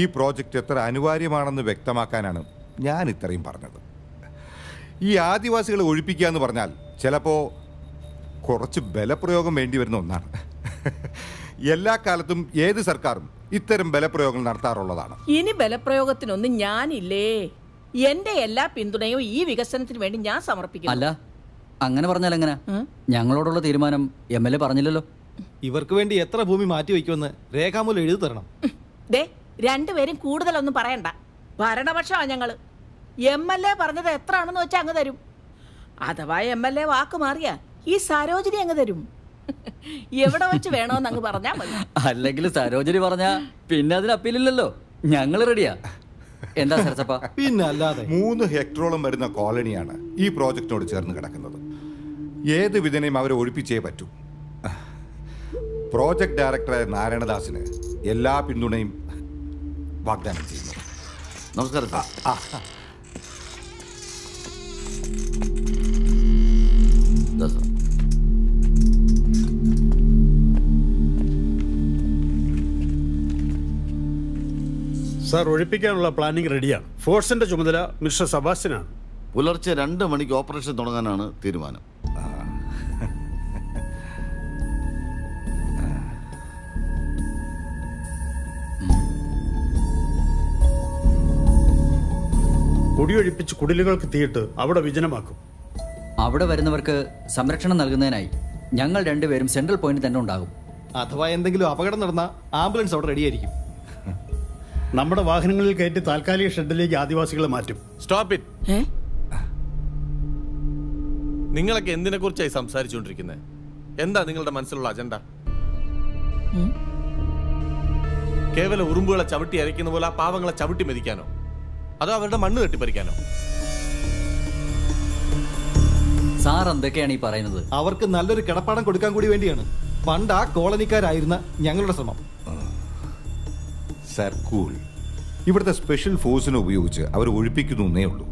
ഈ പ്രോജക്റ്റ് എത്ര അനിവാര്യമാണെന്ന് വ്യക്തമാക്കാനാണ് ഞാൻ ഇത്രയും പറഞ്ഞത്. ഈ ആദിവാസികളെ ഒഴിപ്പിക്കുക എന്ന് പറഞ്ഞാൽ ചിലപ്പോൾ കുറച്ച് ബലപ്രയോഗം വേണ്ടി വരുന്ന ഒന്നാണ്. എല്ലാ കാലത്തും ഏത് സർക്കാരും ഇത്തരം ബലപ്രയോഗങ്ങൾ നടത്താറുള്ളതാണ്. ഇനി ബലപ്രയോഗത്തിനൊന്നും ഞാനില്ലേ. എന്റെ എല്ലാ പിന്തുണയും ഈ വികസനത്തിന് വേണ്ടി ഞാൻ സമർപ്പിക്കുന്നു. അല്ല, അങ്ങനെ പറഞ്ഞാൽ എങ്ങനെ? ഞങ്ങളോടുള്ള തീരുമാനം MLA പറഞ്ഞില്ലല്ലോ. ഇവർക്ക് വേണ്ടി എത്ര ഭൂമി മാറ്റി വയ്ക്കുമെന്ന് രേഖാമൂലം എഴുതി തരണം. ദേ, രണ്ടുപേരും കൂടുതലൊന്നും പറയണ്ട. ഭരണപക്ഷമാണ് ഞങ്ങള്. MLA പറഞ്ഞത് എത്ര ആണെന്ന് വെച്ചാൽ അങ്ങ് തരും. അഥവാ MLA വാക്ക് മാറിയാ ഈ സരോജിനി അങ്ങ് തരും. എവിടെ വെച്ച് വേണോന്ന് അങ്ങ് പറഞ്ഞാൽ മതി. അല്ലെങ്കിൽ സരോജിനി പറഞ്ഞ പിന്നെ അതിന് അപ്പീലില്ലല്ലോ. ഞങ്ങൾ റെഡിയാ. എന്താ സരസപ്പ? പിന്നെ അല്ലാതെ 3 ഹെക്ടറോളം വരുന്ന കോളനിയാണ് ഈ പ്രോജക്റ്റിനോട് ചേർന്ന് കിടക്കുന്നത്. ഏത് വിധനയും അവരെ ഒഴിപ്പിച്ചേ പറ്റൂ. പ്രോജക്ട് ഡയറക്ടറായ നാരായണദാസിന് എല്ലാ പിന്തുണയും വാഗ്ദാനം ചെയ്യുന്നു. നമസ്കാരം സാർ. സാർ, ഒഴിപ്പിക്കാനുള്ള പ്ലാനിംഗ് റെഡിയാണ്. ഫോഴ്സിന്റെ ചുമതല മിസ്റ്റർ സെബാസ്റ്റ്യനാണ്. പുലർച്ചെ 2 മണിക്ക് ഓപ്പറേഷൻ തുടങ്ങാനാണ് തീരുമാനം. കുടിയൊഴിപ്പിച്ച് കുടിലുകൾക്ക് തീയിട്ട് അവിടെ വിജനമാക്കും. അവിടെ വരുന്നവർക്ക് സംരക്ഷണം നൽകുന്നതിനായി ഞങ്ങൾ രണ്ടുപേരും സെൻട്രൽ പോയിന്റ് തന്നെ ഉണ്ടാകും. അഥവാ എന്തെങ്കിലും അപകടം നടന്ന ആംബുലൻസ് അവിടെ റെഡിയായിരിക്കും. നമ്മുടെ വാഹനങ്ങളിൽ കയറ്റി താൽക്കാലിക ഷെഡിലേക്ക് ആദിവാസികളെ മാറ്റും. Stop it. നിങ്ങളൊക്കെ എന്തിനെ കുറിച്ചായി സംസാരിച്ചുകൊണ്ടിരിക്കുന്നത്? എന്താ നിങ്ങളുടെ മനസ്സിലുള്ള അജണ്ട? കേവലം ഉറുമ്പുകളെ ചവിട്ടി അരയ്ക്കുന്ന പോലെ ആ പാവങ്ങളെ ചവിട്ടി മെതിക്കാനോ, അതോ അവരുടെ മണ്ണ് തട്ടിപ്പറിക്കാനോ? സാർ എന്തൊക്കെയാണ് ഈ പറയുന്നത്? അവർക്ക് നല്ലൊരു കിടപ്പാടം കൊടുക്കാൻ കൂടി വേണ്ടിയാണ് പണ്ട് ആ കോളനിക്കാരായിരുന്ന ഞങ്ങളുടെ ശ്രമം. Sir, cool. ഇവിടുത്തെ സ്പെഷ്യൽ ഫോഴ്സിനെ ഉപയോഗിച്ച് അവർ ഒഴിപ്പിക്കുന്നു എന്നേ ഉള്ളൂ.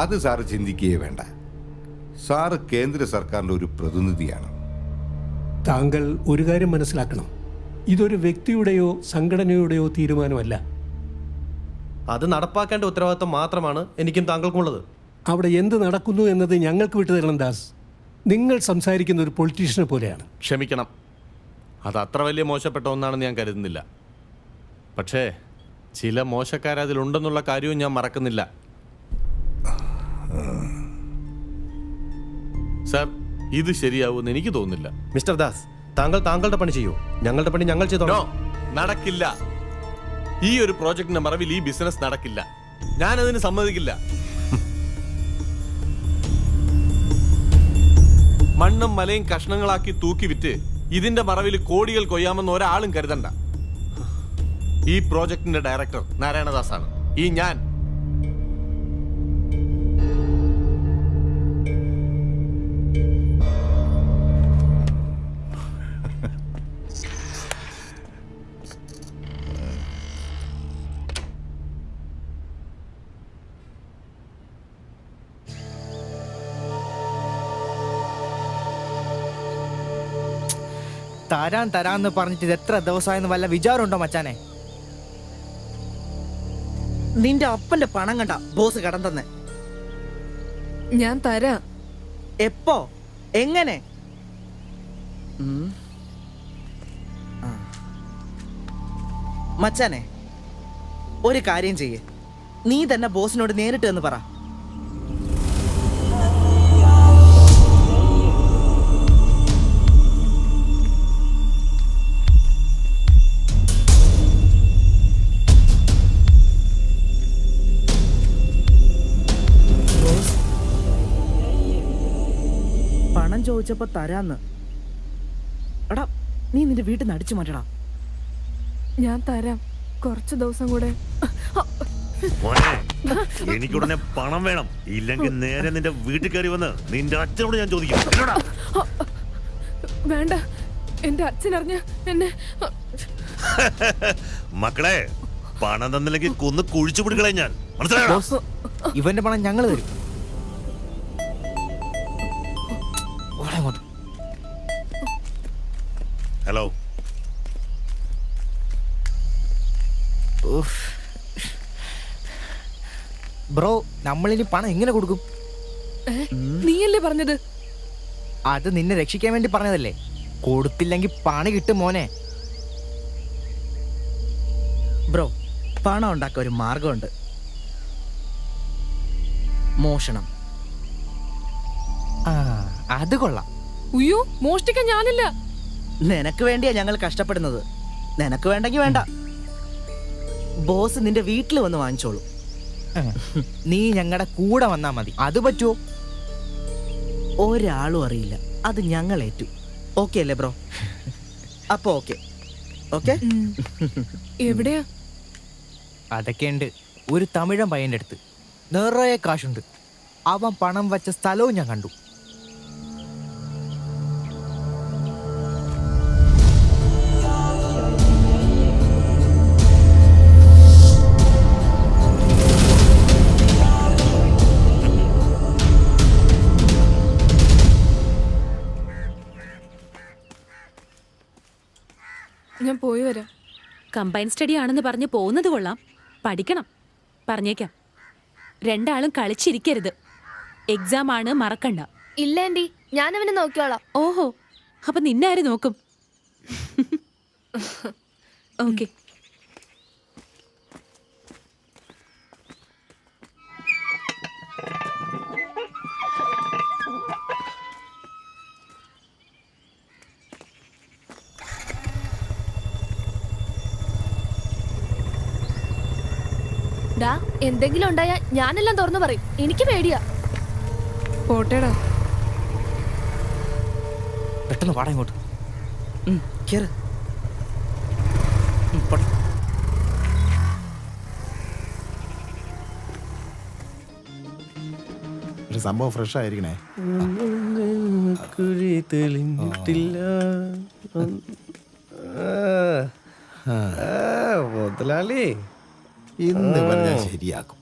അത് സാറ് ചിന്തിക്കുകയേ വേണ്ട. സാറ് കേന്ദ്ര സർക്കാരിൻ്റെ ഒരു പ്രതിനിധിയാണ്. താങ്കൾ ഒരു കാര്യം മനസ്സിലാക്കണം. ഇതൊരു വ്യക്തിയുടെയോ സംഘടനയുടെയോ തീരുമാനമല്ല. അത് നടപ്പാക്കേണ്ട ഉത്തരവാദിത്വം മാത്രമാണ് എനിക്കും താങ്കൾക്കുള്ളത്. അവിടെ എന്ത് നടക്കുന്നു എന്നത് ഞങ്ങൾക്ക് വിട്ടുതരണം ദാസ്. നിങ്ങൾ സംസാരിക്കുന്ന ഒരു പൊളിറ്റീഷ്യനെ പോലെയാണ്. ക്ഷമിക്കണം, അത് അത്ര വലിയ മോശപ്പെട്ട ഒന്നാണെന്ന് ഞാൻ കരുതുന്നില്ല. പക്ഷേ ചില മോശക്കാരതിലുണ്ടെന്നുള്ള കാര്യവും ഞാൻ മറക്കുന്നില്ല. സാർ, ഇത് ശരിയാവുമെന്ന് എനിക്ക് തോന്നുന്നില്ല. മിസ്റ്റർ ദാസ്, താങ്കൾ താങ്കളുടെ പണി ചെയ്യൂ. ഞങ്ങളുടെ പണി ഞങ്ങൾ ചെയ്തോ. നടക്കില്ല. ഈ ഒരു പ്രോജക്റ്റിന്റെ മറവിൽ ഈ ബിസിനസ് നടക്കില്ല. ഞാനതിന് സമ്മതിക്കില്ല. മണ്ണും മലയും കഷ്ണങ്ങളാക്കി തൂക്കി വിറ്റ് ഇതിന്റെ മറവിൽ കോടികൾ കൊയ്യാമെന്ന് ഒരാളും കരുതണ്ട. ഈ പ്രോജക്റ്റിന്റെ ഡയറക്ടർ നാരായണദാസാണ്. ഈ ഞാൻ. തരാന്ന് പറഞ്ഞിട്ട് ഇത് എത്ര ദിവസമായെന്ന് വല്ല വിചാരമുണ്ടോ മച്ചാനെ? നിന്റെ അപ്പന്റെ പണം കണ്ട ബോസ് കടം തന്നെ. ഞാൻ തരാം. എപ്പോ? എങ്ങനെ? മച്ചാനെ, ഒരു കാര്യം ചെയ്യേ, നീ തന്നെ ബോസിനോട് നേരിട്ട് എന്ന് പറ. പണം ചോദിച്ചപ്പോ തരാന്ന്. എടാ, നീ നിന്റെ വീട്ടിൽ നിന്ന് അടിച്ചു മാറ്റടാ. ഞാൻ തരാം, കുറച്ച് ദിവസം കൂടെ. എനിക്കുടനെ പണം വേണം, ഇല്ലെങ്കിൽ നേരെ നിന്റെ വീട്ടിൽ കയറി വന്ന് നിന്റെ അച്ഛനോട് ഞാൻ ചോദിക്കും. വേണ്ട, എന്റെ അച്ഛൻ അറിഞ്ഞ എന്നെ. മക്കളെ, പണം തന്നില്ലെങ്കിൽ കൊന്ന് കുഴിച്ചു പിടിക്കളെ ഞാൻ. മനസ്സിലായോ? ഇവന്റെ പണം ഞങ്ങൾ തരും. ഹലോ, ബ്രോ നമ്മളിനി പണം എങ്ങനെ കൊടുക്കും? നീയല്ലേ പറഞ്ഞത്? അത് നിന്നെ രക്ഷിക്കാൻ വേണ്ടി പറഞ്ഞതല്ലേ. കൊടുത്തില്ലെങ്കിൽ പണി കിട്ടും മോനെ. ബ്രോ പണം ഉണ്ടാക്കാൻ ഒരു മാർഗമുണ്ട്. മോഷണം. അത് കൊള്ളാം. ഉയ്യോ, മോഷ്ടിക്കാൻ ഞാനില്ല. നിനക്ക് വേണ്ടിയാ ഞങ്ങൾ കഷ്ടപ്പെടുന്നത്. നിനക്ക് വേണ്ടെങ്കിൽ വേണ്ട. ബോസ് നിന്റെ വീട്ടിൽ വന്ന് വാങ്ങിച്ചോളൂ. നീ ഞങ്ങളുടെ കൂടെ വന്നാ മതി. അത് പറ്റുമോ? ഒരാളും അറിയില്ല. അത് ഞങ്ങൾ ഏറ്റു. ഓക്കെ അല്ലേ ബ്രോ? അപ്പൊ ഓക്കെ. ഓക്കെ. എവിടെയാ? അതൊക്കെ ഉണ്ട്. ഒരു തമിഴൻ പയ്യന്റെ അടുത്ത് നിറയെ കാശുണ്ട്. അവൻ പണം വച്ച സ്ഥലവും ഞാൻ കണ്ടു. ഞാൻ പോയി വരാം. കമ്പൈൻ സ്റ്റഡി ആണെന്ന് പറഞ്ഞ് പോകുന്നത് കൊള്ളാം. പഠിക്കണം. പറഞ്ഞേക്കാം. രണ്ടാളും കളിച്ചിരിക്കരുത്. എക്സാം ആണ്, മറക്കണ്ട. ഇല്ല ആന്റി, ഞാൻ അവനെ നോക്കിയോളാം. ഓഹോ, അപ്പൊ നിന്നെ ആര് നോക്കും? ഓക്കെ. എന്തെങ്കിലും ഉണ്ടായാ ഞാനെല്ലാം തുറന്നു പറയും. എനിക്ക് പേടിയാ. പോട്ടേടാ. പെട്ടെന്ന് പാടാ ഇങ്ങോട്ട്. കേറ്. സംഭവം ഫ്രഷ് ആയിരിക്കണേ. മുതലാളി ഇന്ന് പറഞ്ഞാൽ ശരിയാക്കും.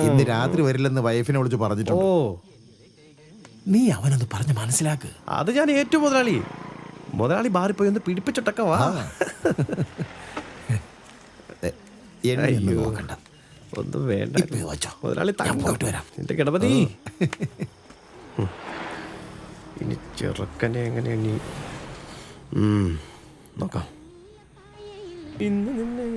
ഇന്ന് രാത്രി വരില്ലെന്ന് വൈഫിനെ വിളിച്ച് പറഞ്ഞിട്ടുണ്ട്. നീ അവനൊന്ന് പറഞ്ഞ് മനസ്സിലാക്ക്. അത് ഞാൻ ഏറ്റവും മുതലാളി. മുതലാളി ബാറി പോയി ഒന്ന് പിടിപ്പിച്ചിട്ടൊക്കെ വാ. എന്നെ നോക്കണ്ട. ഒന്നും വേണ്ട മുതലാളി. പോയിട്ട് വരാം. എന്റെ കിടപതി. ഇനി ചെറുക്കനെ എങ്ങനെയാ നീ നോക്കാം. ഇന്ന് നിന്നെ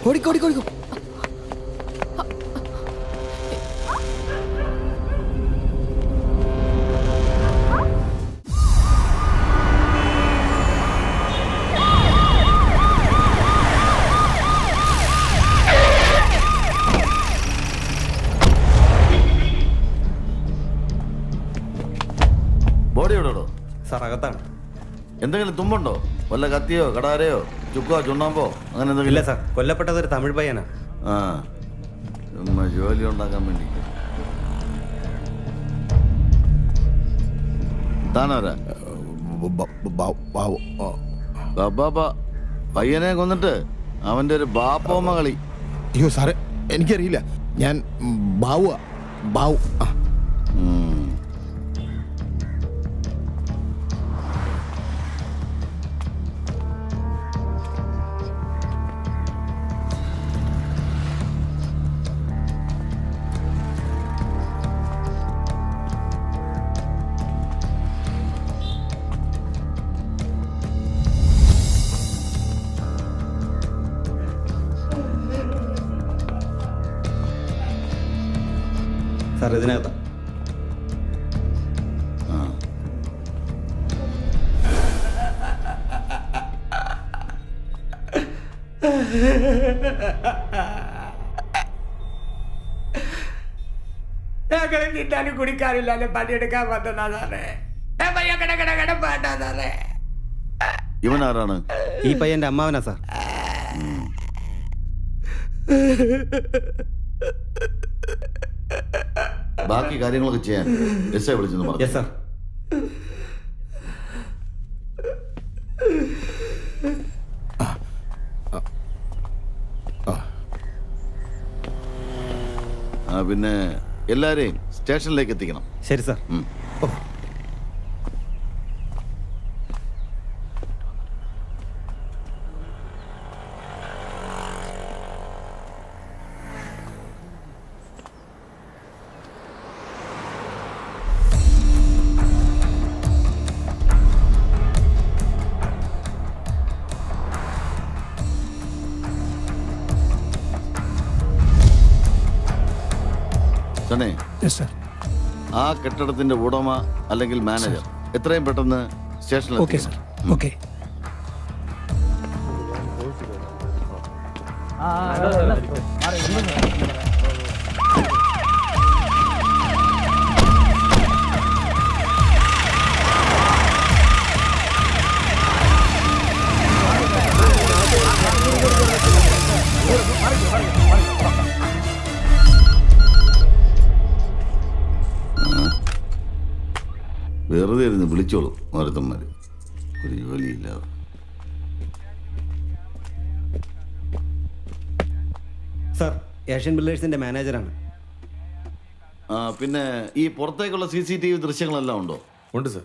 ഓടിക്കോടിക്കോടിക്കോ. ബോഡി എവിടെയോ? സാർ അകത്താണ്. എന്തെങ്കിലും തുമ്പുണ്ടോ? വല്ല കത്തിയോ കടാരയോ ചുക്കോ ചുണ്ണാമ്പോ അങ്ങനെ എന്തെങ്കിലും? ഇല്ല സാർ, കൊല്ലപ്പെട്ടത് ഒരു തമിഴ് പയ്യനാ. ആ, ജോലി ഉണ്ടാക്കാൻ വേണ്ടി. താനാരാ? പയ്യനെ കൊന്നിട്ട് അവന്റെ ഒരു ബാപ്പോമ്മ കളി. അയ്യോ സാറേ, എനിക്കറിയില്ല. ഞാൻ ബാവു. സാർ ഇതിനകത്താ. ഞങ്ങളെ തിന്നാനും കുടിക്കാനില്ലാതെ പണിയെടുക്കാൻ വന്നതാ സാറേ. വേണ്ട സാറേ. ഇവൻ ആരാണ്? ഈ പയ്യന്റെ അമ്മാവനാ സാർ. ബാക്കി കാര്യങ്ങളൊക്കെ ചെയ്യാൻ എസ് ഐ വിളിച്ചെന്ന് പറഞ്ഞു. സാർ. പിന്നെ എല്ലാരെയും സ്റ്റേഷനിലേക്ക് എത്തിക്കണം. ശരി സാർ. സണേ, ആ കെട്ടിടത്തിന്റെ ഉടമ അല്ലെങ്കിൽ മാനേജർ എത്രയും പെട്ടെന്ന് സ്റ്റേഷനിൽ ഓക്കെ. വെറുതെ ഇരുന്ന് വിളിച്ചോളും ഓരോരുത്തന്മാര്, ഒരു ജോലിയില്ലാതെ. സാർ, ഏഷ്യൻ ബിൽഡേഴ്സിന്റെ മാനേജറാണ്. പിന്നെ ഈ പുറത്തേക്കുള്ള CCTV ദൃശ്യങ്ങളെല്ലാം ഉണ്ടോ? ഉണ്ട് സാർ.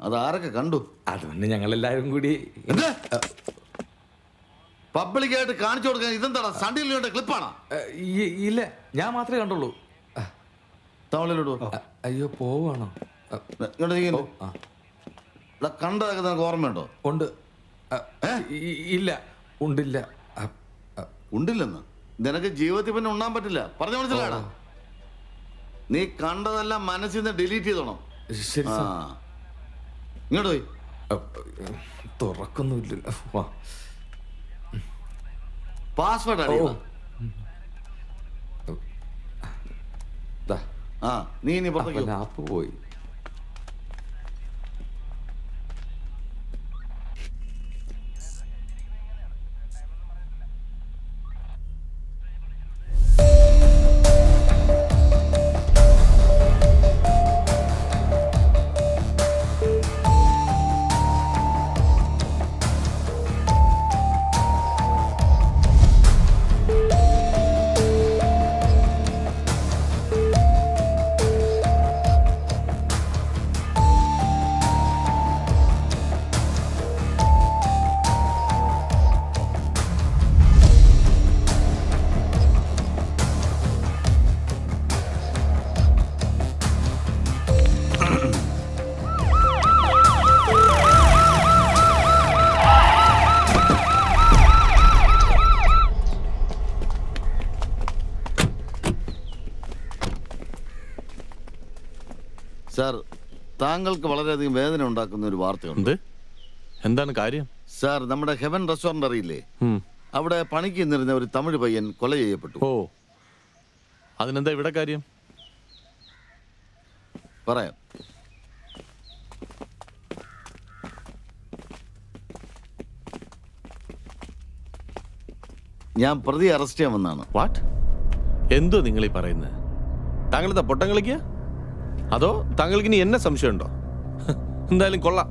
അത് ആരൊക്കെ കണ്ടു? അതുകൊണ്ട് ഞങ്ങളെല്ലാവരും കൂടി പബ്ലിക്കായിട്ട് കാണിച്ചു കൊടുക്കാൻ ഇതെന്താ സൺഡേ ക്ലിപ്പാണോ? ഇല്ല, ഞാൻ മാത്രമേ കണ്ടുള്ളൂ. തമിഴിലോട്ട് അയ്യോ പോവാണോ? കണ്ടതൊക്കെ നിനക്ക് ഓർമ്മയുണ്ടോ? ഉണ്ട്. ഇല്ല, ഉണ്ടില്ല. ഉണ്ടില്ലെന്ന് നിനക്ക് ജീവിതത്തിൽ പിന്നെ ഉണ്ണാൻ പറ്റില്ല. പറഞ്ഞു മനസ്സിലാടാ. നീ കണ്ടതെല്ലാം മനസ്സിൽ നിന്ന് ഡിലീറ്റ് ചെയ്തോണം. ഇങ്ങോട്ട് പോയി. തുറക്കൊന്നുമില്ലല്ലോ. പാസ്വേഡ് അറിയോ? നീ ഇനി പുറത്തേക്ക് ആപ്പ് പോയി. സാർ, താങ്കൾക്ക് വളരെയധികം വേദന ഉണ്ടാക്കുന്ന ഒരു വാർത്തയുണ്ട്. എന്താണ് കാര്യം? സാർ, നമ്മുടെ ഹെവൻ റെസ്റ്റോറന്റ് അറിയില്ലേ? അവിടെ പണിക്ക് നിന്നിരുന്ന ഒരു തമിഴ് പയ്യൻ കൊല ചെയ്യപ്പെട്ടു. ഓ, അതിനെന്താ ഇവിടെ കാര്യം? പറയാം. ഞാൻ പ്രതി അറസ്റ്റ് ചെയ്യാൻ വന്നാണ്. വാട്ട്? എന്തോ നിങ്ങൾ ഈ പറയുന്നത്? താങ്കളെന്താ പൊട്ടം കളിക്കുക? അതോ താങ്കൾക്ക് ഇനി എന്നെ സംശയമുണ്ടോ? എന്തായാലും കൊള്ളാം.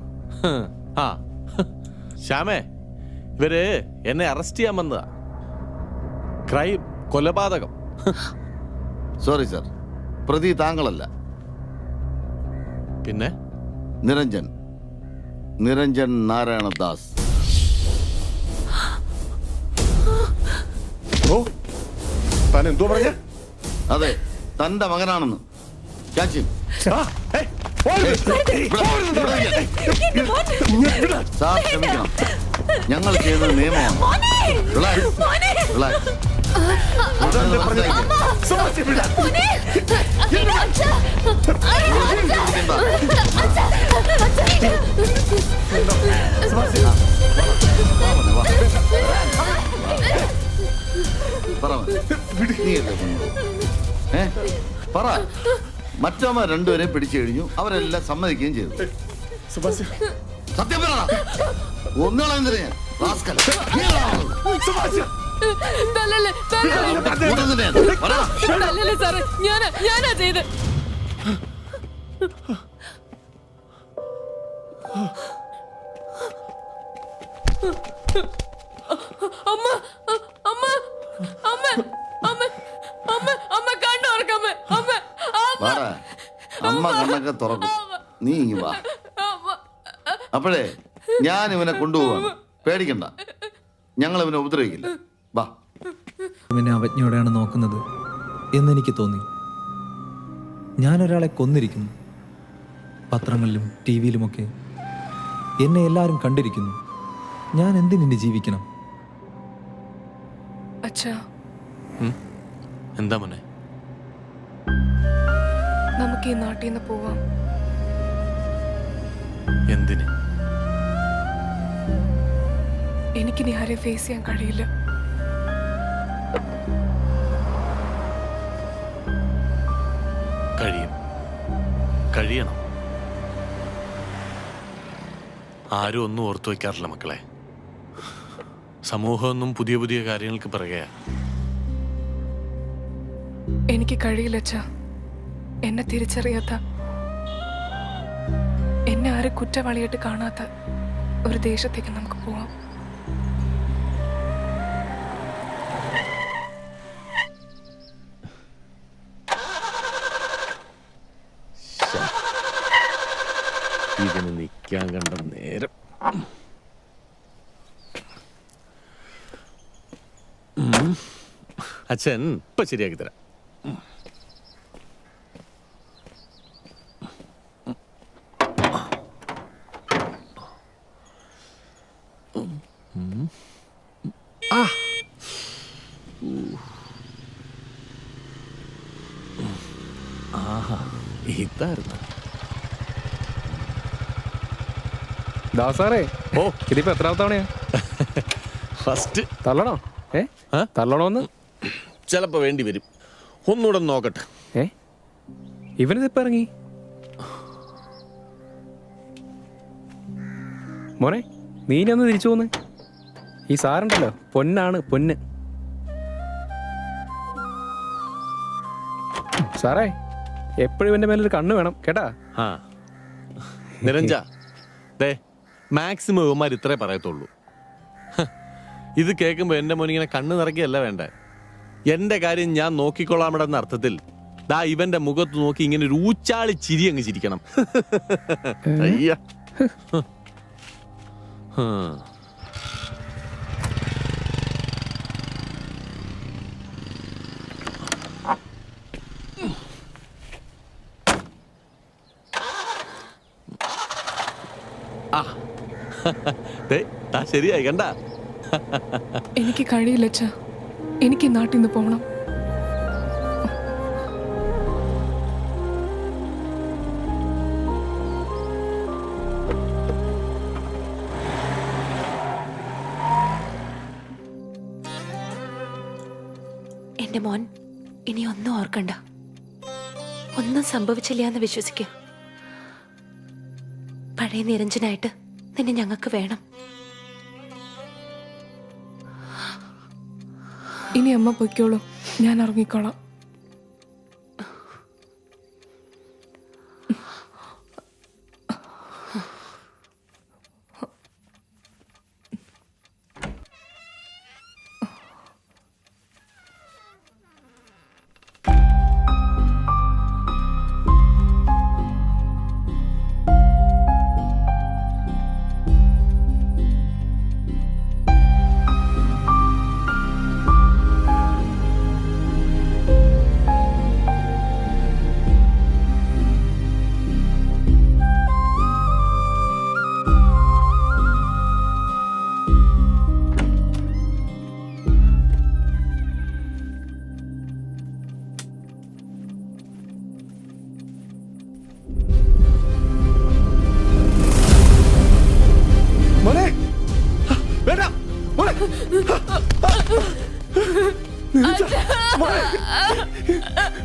ആ ശ്യാമേ, ഇവര് എന്നെ അറസ്റ്റ് ചെയ്യാൻ വന്നതാ. ക്രൈം, കൊലപാതകം. സോറി സർ, പ്രതി താങ്കളല്ല. പിന്നെ നിരഞ്ജൻ നാരായണദാസ്. ഓ, താൻ എന്തോ പറഞ്ഞ? അതെ, തന്റെ മകനാണെന്ന്. Catch him. സാർ ക്ഷമിക്കണം, ഞങ്ങൾ ചെയ്യുന്നത് നിയമമാണ്. Relax. Relax. പറ. മറ്റവന്മാർ രണ്ടുപേരെയും പിടിച്ചു കഴിഞ്ഞു, അവരെല്ലാം സമ്മതിക്കുകയും ചെയ്തു. സത്യം പറ. ഒന്നുകളെന്തിനാ റാസ്കൽ? ഞാനാ ചെയ്ത്. അമ്മ അമ്മ അമ്മ അമ്മ അമ്മ അമ്മ കണ്ണുറക്കമ്മ. അമ്മ അമ്മ കണ്ണൊക്കെ തുറക്കും. നീ ഇങ്ങ് വാ. അപ്പോഴേ ഞാൻ ഇവനെ കൊണ്ടുപോവാണ്, പേടിക്കണ്ട. ഞങ്ങൾ ഇവനെ ഉപദ്രവിക്കില്ല. വാ. ഇവനെ അവജ്ഞയോടെയാണ് നോക്കുന്നത് എന്നെനിക്ക് തോന്നി. ഞാനൊരാളെ കൊന്നിരിക്കുന്നു. പത്രങ്ങളിലും ടി വിയിലുമൊക്കെ എന്നെ എല്ലാവരും കണ്ടിരിക്കുന്നു. ഞാൻ എന്തിനി ജീവിക്കണം? അച്ഛാ, എന്താ മോനെ? നമുക്ക് ഈ നാട്ടിൽ നിന്ന് പോവാം. എന്തിന്? എനിക്കിനി ആരെ ഫേസ് ചെയ്യാൻ കഴിയില്ല. കഴിയണം. ആരും ഒന്നും ഓർത്തു വയ്ക്കാറില്ല മക്കളെ. സമൂഹമൊന്നും പുതിയ പുതിയ കാര്യങ്ങൾക്ക് പിറകെയാ. എനിക്ക് കഴിയില്ല അച്ഛാ. എന്നെ തിരിച്ചറിയാത്ത, എന്നെ ആരും കുറ്റവാളിയായിട്ട് കാണാത്ത ഒരു ദേശത്തേക്ക് നമുക്ക് പോവാം. ഇതിന് നിൽക്കാൻ കണ്ട നേരം. അച്ഛൻ ഇപ്പൊ ശരിയാക്കി തരാം. ഇതായിരുന്നു ദാസാറേ. ഓ, ഇതിപ്പോ എത്രാമത്തെ തവണയാ? ഫസ്റ്റ്. തള്ളണോ? തള്ളണോന്ന് ചിലപ്പോ വേണ്ടി വരും. ഒന്നുകൂടെ നോക്കട്ടെ. ഇവനിതിപ്പോ ഇറങ്ങി. മോനെ, നീ ഇനി ഒന്ന് തിരിച്ചു പോന്ന്. ഈ സാറുണ്ടല്ലോ, പൊന്നാണ് പൊന്ന്. സാറേ, എപ്പോഴും എന്റെ മേലൊരു കണ്ണ് വേണം കേട്ടാ. ആ നിരഞ്ജ, മാക്സിമം ഇവന്മാർ ഇത്രേ പറയത്തുള്ളൂ. ഇത് കേൾക്കുമ്പോ എന്റെ മോനിങ്ങനെ കണ്ണ് നിറയ്ക്കുകയല്ല വേണ്ടേ. എന്റെ കാര്യം ഞാൻ നോക്കിക്കൊള്ളാമെന്ന അർത്ഥത്തിൽ ദാ ഇവന്റെ മുഖത്ത് നോക്കി ഇങ്ങനെ ഒരു ഊച്ചാളി ചിരി അങ്ങ് ചിരിക്കണം. അയ്യ. ശരിയായി കണ്ട. എനിക്ക് കഴിയില്ല അച്ഛാ. എനിക്ക് നാട്ടിൽ നിന്ന് പോകണം. എന്റെ മോൻ ഇനി ഒന്നും ഓർക്കണ്ട. ഒന്നും സംഭവിച്ചില്ല എന്ന് വിശ്വസിക്കുക. പഴയ നിരഞ്ജനായിട്ട് നിന്നെ ഞങ്ങൾക്ക് വേണം. ഇനി അമ്മ പൊയ്ക്കോളൂ, ഞാൻ ഇറങ്ങിക്കോളാം.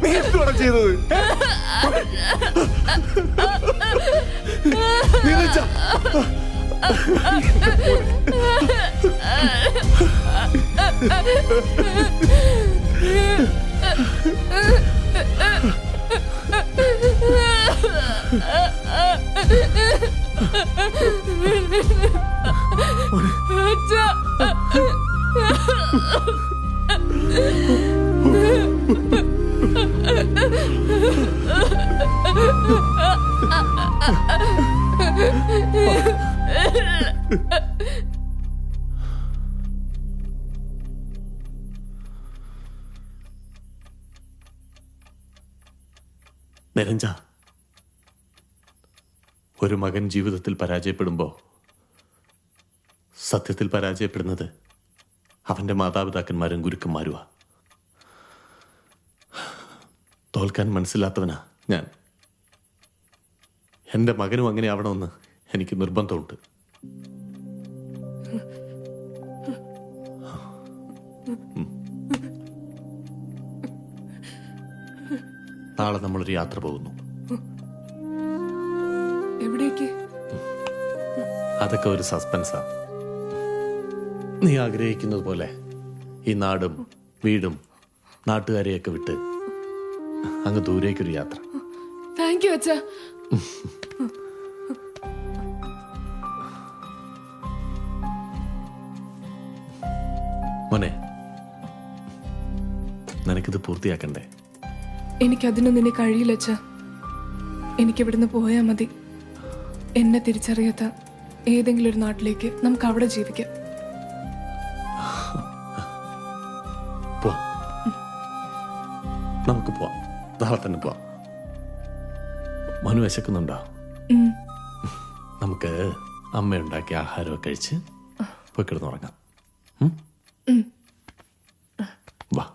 നീ എന്തുവാണ് ചെയ്തത്? നീരജ, നിരഞ്ജ, ഒരു മകൻ ജീവിതത്തിൽ പരാജയപ്പെടുമ്പോൾ സത്യത്തിൽ പരാജയപ്പെടുന്നത് അവന്റെ മാതാപിതാക്കന്മാരും ഗുരുക്കന്മാരുമാ. തോൽക്കാൻ മനസ്സിലാത്തവനാ ഞാൻ. എൻ്റെ മകനും അങ്ങനെ ആവണമെന്ന് എനിക്ക് നിർബന്ധമുണ്ട്. നാളെ നമ്മളൊരു യാത്ര പോകുന്നു. എവിടേക്ക്? അതൊക്കെ ഒരു സസ്പെൻസാ. നീ ആഗ്രഹിക്കുന്നത് പോലെ ഈ നാടും വീടും നാട്ടുകാരെയൊക്കെ വിട്ട് അങ്ങ് ദൂരേക്കൊരു യാത്ര. താങ്ക് യു അച്ഛാ. മോനെ, നിനക്കിത് പൂർത്തിയാക്കണ്ടേ? എനിക്കതിനൊന്നും ഇനി കഴിയില്ല അച്ഛാ. എനിക്കിവിടുന്ന് പോയാൽ മതി. എന്നെ തിരിച്ചറിയാത്ത ഏതെങ്കിലും ഒരു നാട്ടിലേക്ക് നമുക്ക് അവിടെ ജീവിക്കാം. നമുക്ക് പോവാം. നാളെ തന്നെ പോവാം. മനു വിശക്കുന്നുണ്ടോ? നമുക്ക് അമ്മയുണ്ടാക്കിയ ആഹാരമൊക്കെ കഴിച്ച് പോയി കിടന്നുറങ്ങാം. വാ.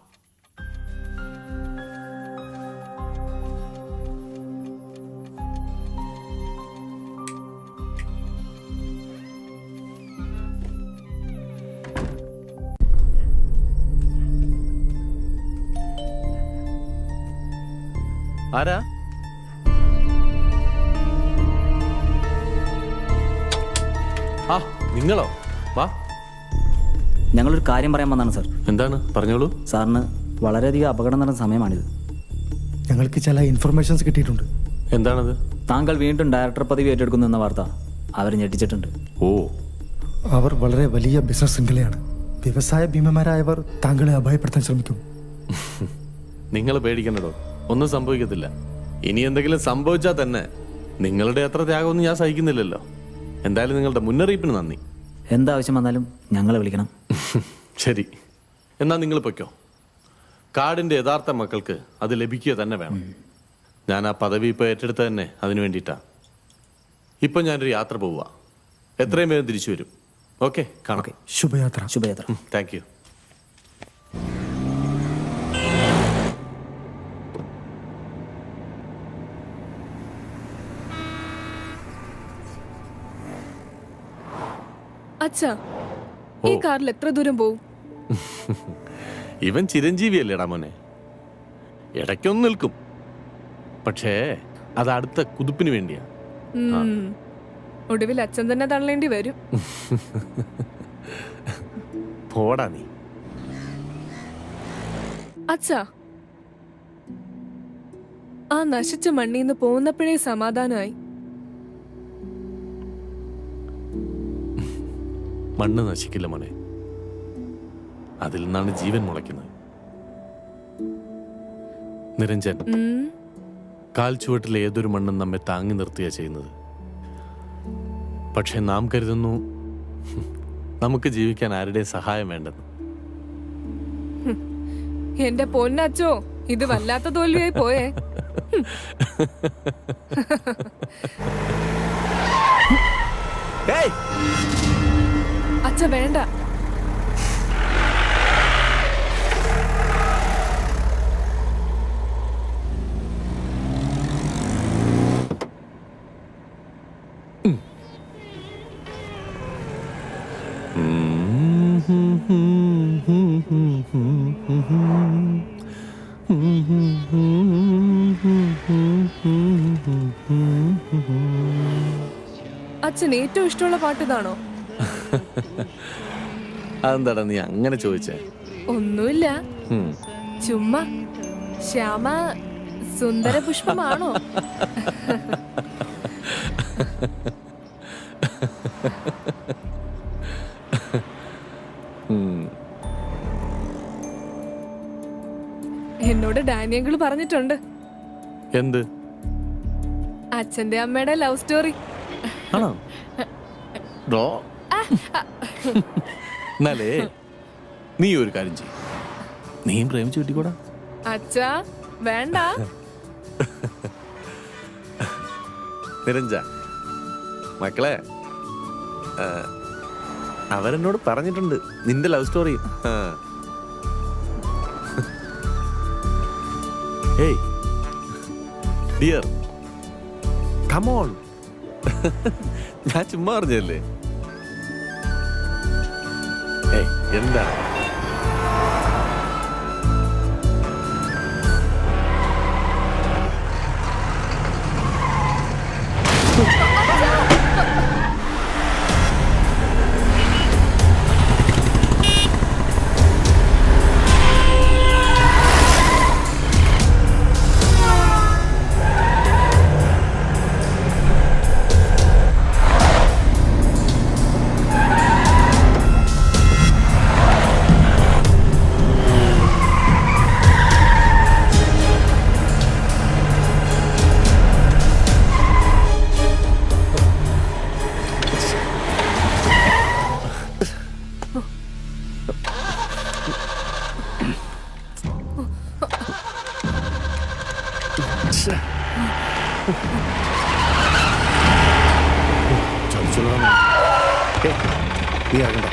ആരാ? ആ, നിങ്ങളോ? വാ. ഞങ്ങളൊരു കാര്യം പറയാൻ വന്നതാണ് സാർ. എന്താണ്? പറഞ്ഞോളൂ. സാറിന് വളരെയധികം അപകടം നടന്ന സമയമാണിത്. ഞങ്ങൾക്ക് ചില ഇൻഫർമേഷൻസ് കിട്ടിയിട്ടുണ്ട്. എന്താണത്? താങ്കൾ വീണ്ടും ഡയറക്ടർ പദവി ഏറ്റെടുക്കുന്നു എന്ന വാർത്ത അവർ ഞെട്ടിച്ചിട്ടുണ്ട്. ഓ, അവർ വളരെ വലിയ ബിസിനസ് ശൃംഖലയാണ്. വ്യവസായ ഭീമന്മാരായവർ താങ്കളെ അപായപ്പെടുത്താൻ ശ്രമിക്കും. നിങ്ങൾ പേടിക്കണ്ടോ, ഒന്നും സംഭവിക്കത്തില്ല. ഇനി എന്തെങ്കിലും സംഭവിച്ചാൽ തന്നെ നിങ്ങളുടെ അത്ര ത്യാഗമൊന്നും ഞാൻ സഹിക്കുന്നില്ലല്ലോ. എന്തായാലും നിങ്ങളുടെ മുന്നറിയിപ്പിന് നന്ദി. എന്താവശ്യം വന്നാലും ഞങ്ങളെ വിളിക്കണം. ശരി, എന്നാ നിങ്ങൾ പൊയ്ക്കോ. കാടിന്റെ യഥാർത്ഥ മക്കൾക്ക് അത് ലഭിക്കുക തന്നെ വേണം. ഞാൻ ആ പദവി ഇപ്പോൾ ഏറ്റെടുത്ത തന്നെ അതിനു വേണ്ടിയിട്ടാ. ഇപ്പൊ ഞാനൊരു യാത്ര പോവുക. എത്രയും വേഗം തിരിച്ചു വരും. ഓക്കെ, കാണാം. ശുഭയാത്ര. ശുഭയാത്ര. Thank you. അച്ഛാ, ഈ കാറിൽ എത്ര ദൂരം പോവും? ഇവൻ ചിരഞ്ജീവിയല്ലേടാ മോനെ. ഇടയ്ക്കൊന്നും നിൽക്കും, പക്ഷേ അത് അടുത്ത കുതിപ്പിന് വേണ്ടിയാ. ഒടുവിൽ അച്ഛൻ തന്നെ തള്ളേണ്ടി വരും. പോടാ നീ. അച്ഛാ, ആ നശിച്ച മണ്ണീന്ന് പോന്നപ്പോഴേ സമാധാനമായി. മണ്ണ് നശിക്കില്ല മോനെ, അതിൽ നിന്നാണ് ജീവൻ മുളയ്ക്കുന്നത്. നിരഞ്ജൻ, കാൽ ചുവട്ടിലെ ഏതൊരു മണ്ണും നമ്മെ താങ്ങി നിർത്തുക ചെയ്യുന്നത്. പക്ഷെ നാം കരുതുന്നു നമുക്ക് ജീവിക്കാൻ ആരുടെയും സഹായം വേണ്ടെന്ന്. എന്റെ പൊന്നച്ചോ, ഇത് വല്ലാത്ത തോൽവിയായി പോയേ. അച്ഛ വേണ്ട. അച്ഛൻ ഏറ്റവും ഇഷ്ടമുള്ള പാട്ട് ഇതാണോ? അതെന്താടാ നീ അങ്ങനെ ചോദിച്ചേ? ഒന്നുമില്ല, ചുമ്മാ. ശ്യാമ സുന്ദര പുഷ്പമാണോ? എന്നോട് ഡാനിയങ്കിൾ പറഞ്ഞിട്ടുണ്ട്. എന്ത്? അച്ഛന്റെ അമ്മയുടെ ലവ് സ്റ്റോറി. ആണോ? എന്നാലേ നീ ഒരു കാര്യം ചെയ്യും, നീയും പ്രേമിച്ചു കിട്ടിക്കൂടാ. അച്ഛാ വേണ്ട. നിരഞ്ജ മക്കളെ, അവരെന്നോട് പറഞ്ഞിട്ടുണ്ട് നിന്റെ love story. Hey dear, come on. ഞാൻ ചുമ്മാ പറഞ്ഞല്ലേ. ഏയ് എന്താ? നീ അറിയണ്ട.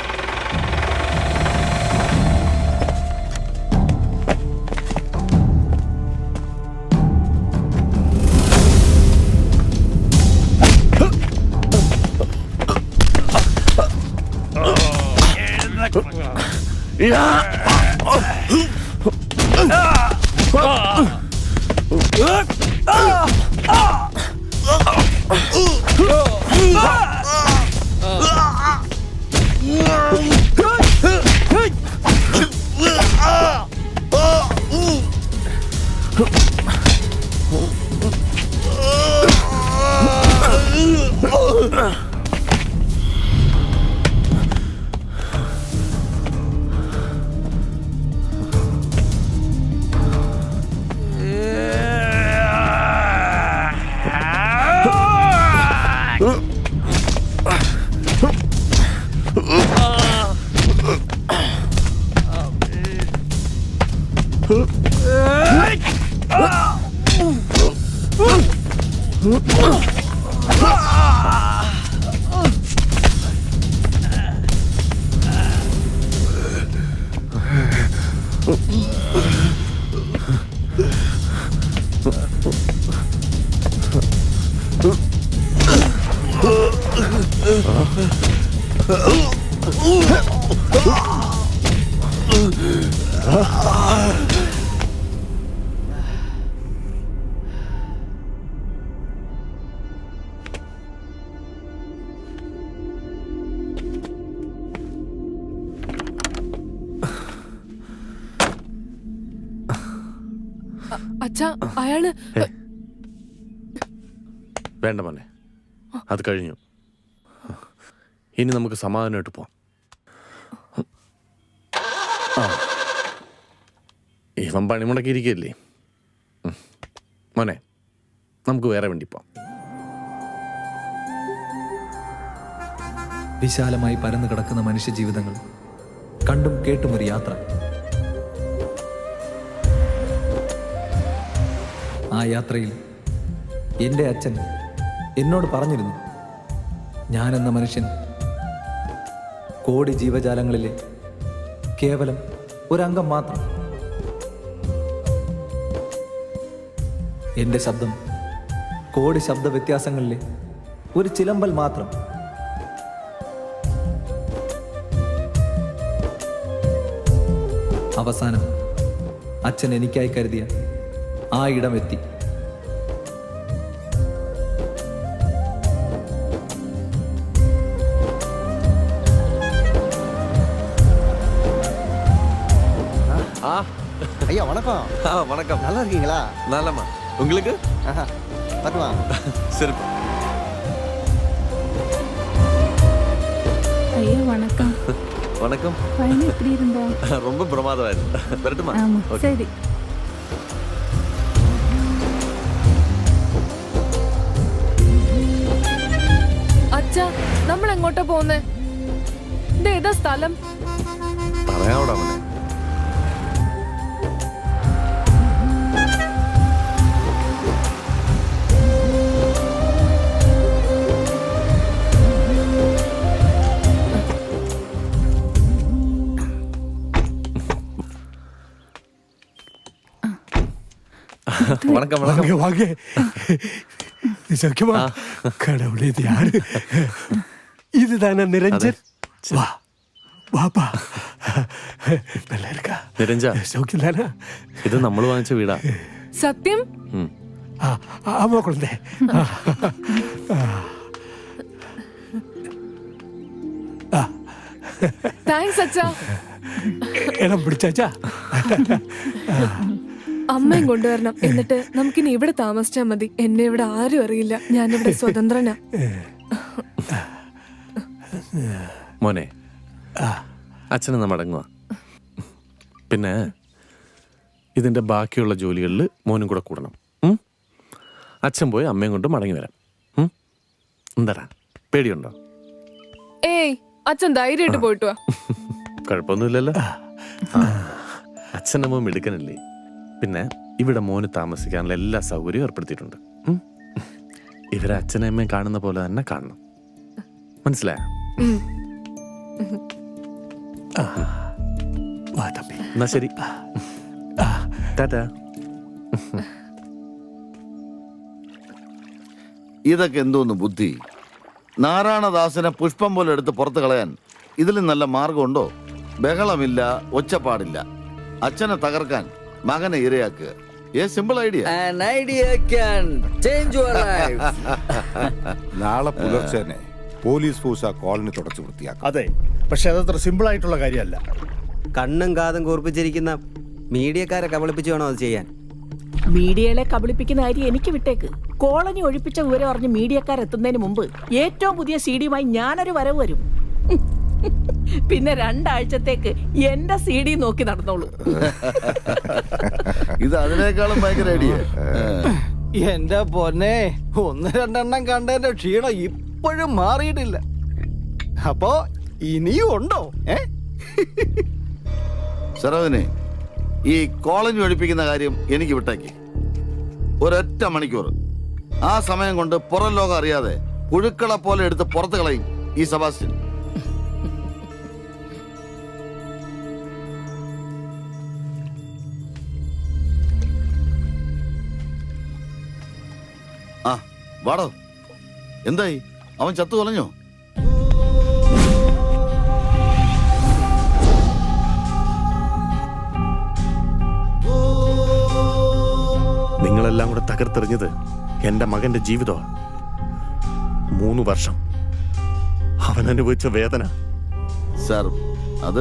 അച്ഛാ അയാള് വേണ്ട മോനെ, അത് കഴിഞ്ഞു. ഇനി നമുക്ക് സമാധാനമായിട്ട് പോവാം. ഇവൻ പണിമുടക്കി ഇരിക്കുകയല്ലേ. മോനെ, നമുക്ക് വേറെ വണ്ടി പോവാം. വിശാലമായി പരന്നു കിടക്കുന്ന മനുഷ്യ ജീവിതങ്ങൾ കണ്ടും കേട്ടും ഒരു യാത്ര. ആ യാത്രയിൽ എൻ്റെ അച്ഛൻ എന്നോട് പറഞ്ഞിരുന്നു, ഞാനെന്ന മനുഷ്യൻ കോടി ജീവജാലങ്ങളിലെ കേവലം ഒരംഗം മാത്രം. എൻ്റെ ശബ്ദം കോടി ശബ്ദ വ്യത്യാസങ്ങളിലെ ഒരു ചിലമ്പൽ മാത്രം. അവസാനം അച്ഛൻ എനിക്കായി കരുതിയ ആ ഇടമെത്തി. ஐயா வணக்கம். வணக்கம். நல்லா இருக்கீங்களா? நலமா. உங்களுக்கு? வரலாம். சரிப்பா. ஐயா வணக்கம். வணக்கம். பையன் எப்படி இருந்தா? ரொம்ப பிரமாதமாയിരുന്നു. வரட்டுமா? ஓகே. சரி. അച്ഛാ നമ്മൾ എങ്ങോട്ടാ പോകുന്നേ? ഇത് ഏതാ സ്ഥലം? പറയാവടാ മോനെ. வணக்கம் வணக்கம். வாங்க. சௌக்கியமா? கடவுளே, இது யாரு? இதுதானே நிரஞ்சன்? வா വാപ്പാ, നല്ല ഇരിക്കാ. നിരഞ്ജ, സൗഖ്യം താനാ? ഇത് നമ്മൾ വാങ്ങിച്ച വീടാ. സത്യം? ആമോ കുഴന്തേ. താങ്ക്സ് അച്ഛാ. ഇടം പിടിച്ചാച്ചാ. അമ്മയും കൊണ്ടുവരണം. എന്നിട്ട് നമുക്കിനി ഇവിടെ താമസിച്ചാ മതി. എന്നെ ഇവിടെ ആരും അറിയില്ല. ഞാനിവിടെ സ്വതന്ത്രനാ. മോനെ, അച്ഛനെന്ന് മടങ്ങുക. പിന്നെ ഇതിന്റെ ബാക്കിയുള്ള ജോലികളിൽ മോനും കൂടെ കൂടണം. അച്ഛൻ പോയി അമ്മയും കൊണ്ട് മടങ്ങി വരാം. എന്താടാ, പേടിയുണ്ടോ? ഏയ്, അച്ഛൻ ധൈര്യമായിട്ട് പോയിട്ട് വാ. കുഴപ്പമൊന്നുമില്ലല്ലോ. അച്ഛൻ്റെ മോൻ മിടുക്കനല്ലേ. പിന്നെ ഇവിടെ മോന് താമസിക്കാനുള്ള എല്ലാ സൗകര്യവും ഏർപ്പെടുത്തിയിട്ടുണ്ട്. ഇവരെ അച്ഛനും അമ്മയും കാണുന്ന പോലെ തന്നെ കാണണം. മനസ്സിലായോ? എന്നാ ശരി, ടാറ്റാ. ഇതൊക്കെ എന്തോന്ന് ബുദ്ധി? നാരായണദാസിനെ പുഷ്പം പോലെ എടുത്ത് പുറത്ത് കളയാൻ ഇതിലും നല്ല മാർഗമുണ്ടോ? ബഹളമില്ല, ഒച്ചപ്പാടില്ല. അച്ഛനെ തകർക്കാൻ മകനെ ഇരയാക്കുക. Simple idea. നാളെ പുലർച്ചെ തന്നെ പോലീസ് ഫോഴ്സ് ആ കോളനി തുടച്ചു വൃത്തിയാക്കും. അതെ, പക്ഷെ അതത്ര സിമ്പിൾ ആയിട്ടുള്ള കാര്യമല്ല. കണ്ണും കാതും കൂർപ്പിച്ചിരിക്കുന്ന മീഡിയക്കാരെ കബളിപ്പിച്ച് വേണോ അത് ചെയ്യാൻ? മീഡിയകളെ കബളിപ്പിക്കുന്ന കാര്യം എനിക്ക് വിട്ടേക്ക്. കോളനി ഒഴിപ്പിച്ച വിവരം അറിഞ്ഞ് മീഡിയക്കാരെത്തുന്നതിന് മുമ്പ് ഏറ്റവും പുതിയ CD-യുമായി ഞാനൊരു വരവ് വരും. പിന്നെ 2 ആഴ്ചത്തേക്ക് എന്റെ CD നോക്കി നടന്നോളൂ. ഇത് അതിനേക്കാളും ഭയങ്കര ഐഡിയ. എന്റെ പൊന്നെ, 1-2 കണ്ടതിന്റെ ക്ഷീണം ഇപ്പോഴും മാറിയിട്ടില്ല. അപ്പോ ഇനിയും ഉണ്ടോ? സരോജിനി, ഈ കോളനി ഒഴിപ്പിക്കുന്ന കാര്യം എനിക്ക് വിട്ടേക്ക്. ഒരൊറ്റ മണിക്കൂർ. ആ സമയം കൊണ്ട് പുറം ലോകം അറിയാതെ പുഴുക്കളെ പോലെ എടുത്ത് പുറത്ത് കളയും ഈ സെബാസ്റ്റ്യൻ. ആ വാടോ. എന്തായി? അവൻ ചത്തു കളഞ്ഞോ? നിങ്ങളെല്ലാം കൂടെ തകർത്തെറിഞ്ഞത് എന്റെ മകന്റെ ജീവിതമാണ്. 3 വർഷം അവൻ അനുഭവിച്ച വേദന. സാർ, അത്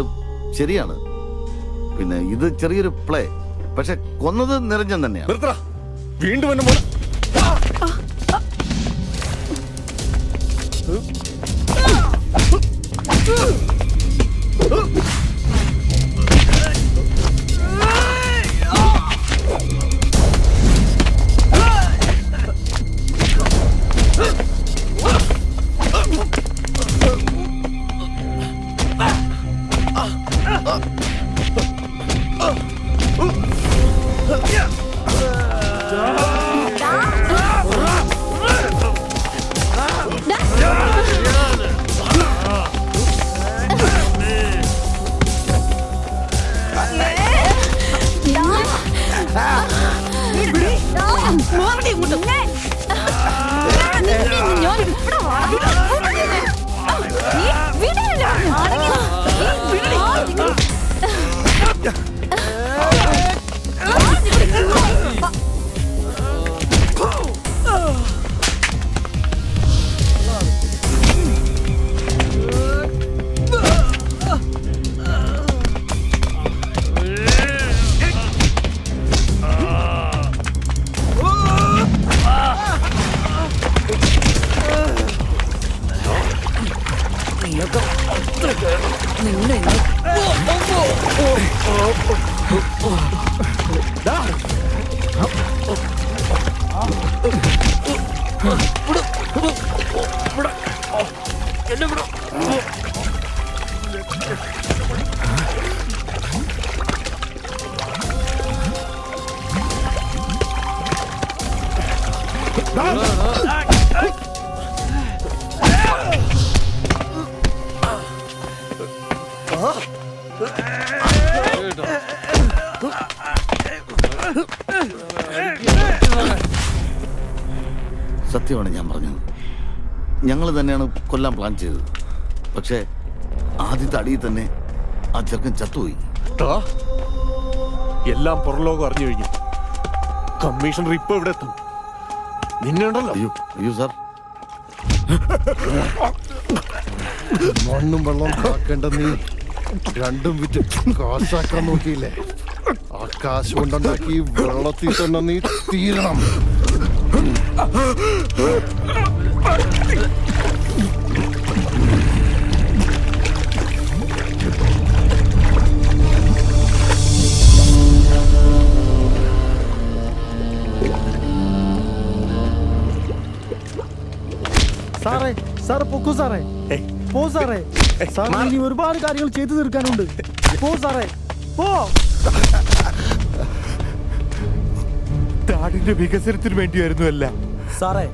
ശരിയാണ്. പിന്നെ ഇത് ചെറിയൊരു പ്ലേ. പക്ഷെ കൊന്നത് നിരഞ്ജൻ തന്നെയാണ്. വീണ്ടും എന്നെ സത്യമാണ് ഞാൻ പറഞ്ഞത്. ഞങ്ങൾ തന്നെയാണ് കൊല്ലാൻ പ്ലാൻ ചെയ്തത്. പക്ഷേ ആദ്യത്തെ അടിയിൽ തന്നെ ആ ചെറുക്കൻ ചത്തുപോയി. എല്ലാം പുറംലോകം അറിഞ്ഞു കഴിഞ്ഞു. കമ്മീഷണർ ഇപ്പൊ ഇവിടെ എത്തും. നിന്നെ ഉണ്ടല്ലോ. അയ്യോ അയ്യോ സാർ, മണ്ണും വെള്ളം കാക്കേണ്ട നീ രണ്ടും വിറ്റ് കാശാക്കാൻ നോക്കിയില്ലേ? ആ കാശ് കൊണ്ടുണ്ടാക്കി വെള്ളത്തിൽ തന്നെ നീ തീരണം. സാറേ സാറ് പൊക്കോ സാറേ, പോ സാറേ. സാർ ഇനി ഒരുപാട് കാര്യങ്ങൾ ചെയ്തു തീർക്കാനുണ്ട്. പോ സാറേ, പോ. നാടിന്റെ വികസനത്തിന് വേണ്ടിയായിരുന്നു അല്ല സാറേ,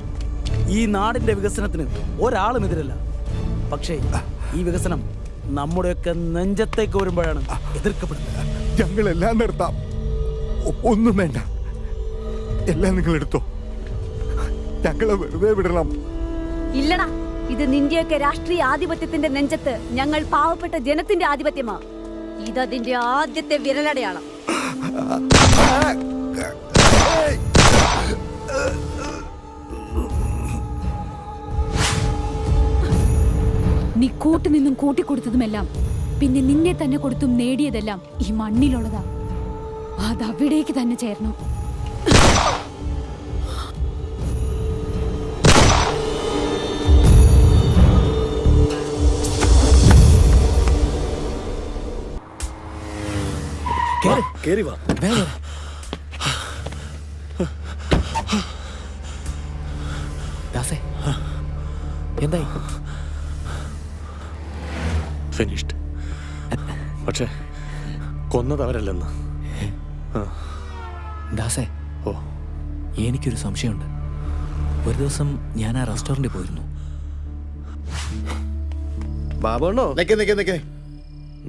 ഈ നാടിന്റെ വികസനത്തിന് ഒരാളും എതിരല്ല. പക്ഷേ ഈ വികസനം നമ്മുടെയൊക്കെ നെഞ്ചത്തേക്ക് വരുമ്പോഴാണ് എതിർക്കപ്പെടുന്നത്. ഞങ്ങളെല്ലാം നിർത്താം. ഒന്നും വേണ്ട, എല്ലാം നിങ്ങൾ എടുത്തോ. ഞങ്ങളെ വെറുതെ വിടണം. ഇല്ലടാ, ഇത് നിന്റെയൊക്കെ രാഷ്ട്രീയ ആധിപത്യത്തിന്റെ നെഞ്ചത്ത് ഞങ്ങൾ പാവപ്പെട്ട ജനത്തിന്റെ ആധിപത്യമാ. ഇതതിന്റെ ആദ്യത്തെ വിരലടയാളം. നീ കൂട്ടുനിന്നും കൂട്ടിക്കൊടുത്തതുമെല്ലാം പിന്നെ നിന്നെ തന്നെ കൊടുത്തും നേടിയതെല്ലാം ഈ മണ്ണിലുള്ളതാ. അതവിടേക്ക് തന്നെ ചേർന്നു. കേറി വാ. ദാസേ, എന്തായി? ഫിനിഷ്ഡ്. പക്ഷേ കൊന്നത് അവരല്ലെന്ന്. ദാസേ, ഓ, എനിക്കൊരു സംശയമുണ്ട്. ഒരു ദിവസം ഞാൻ ആ റെസ്റ്റോറൻറ്റിൽ പോയിരുന്നു. ബാബുണ്ണോ,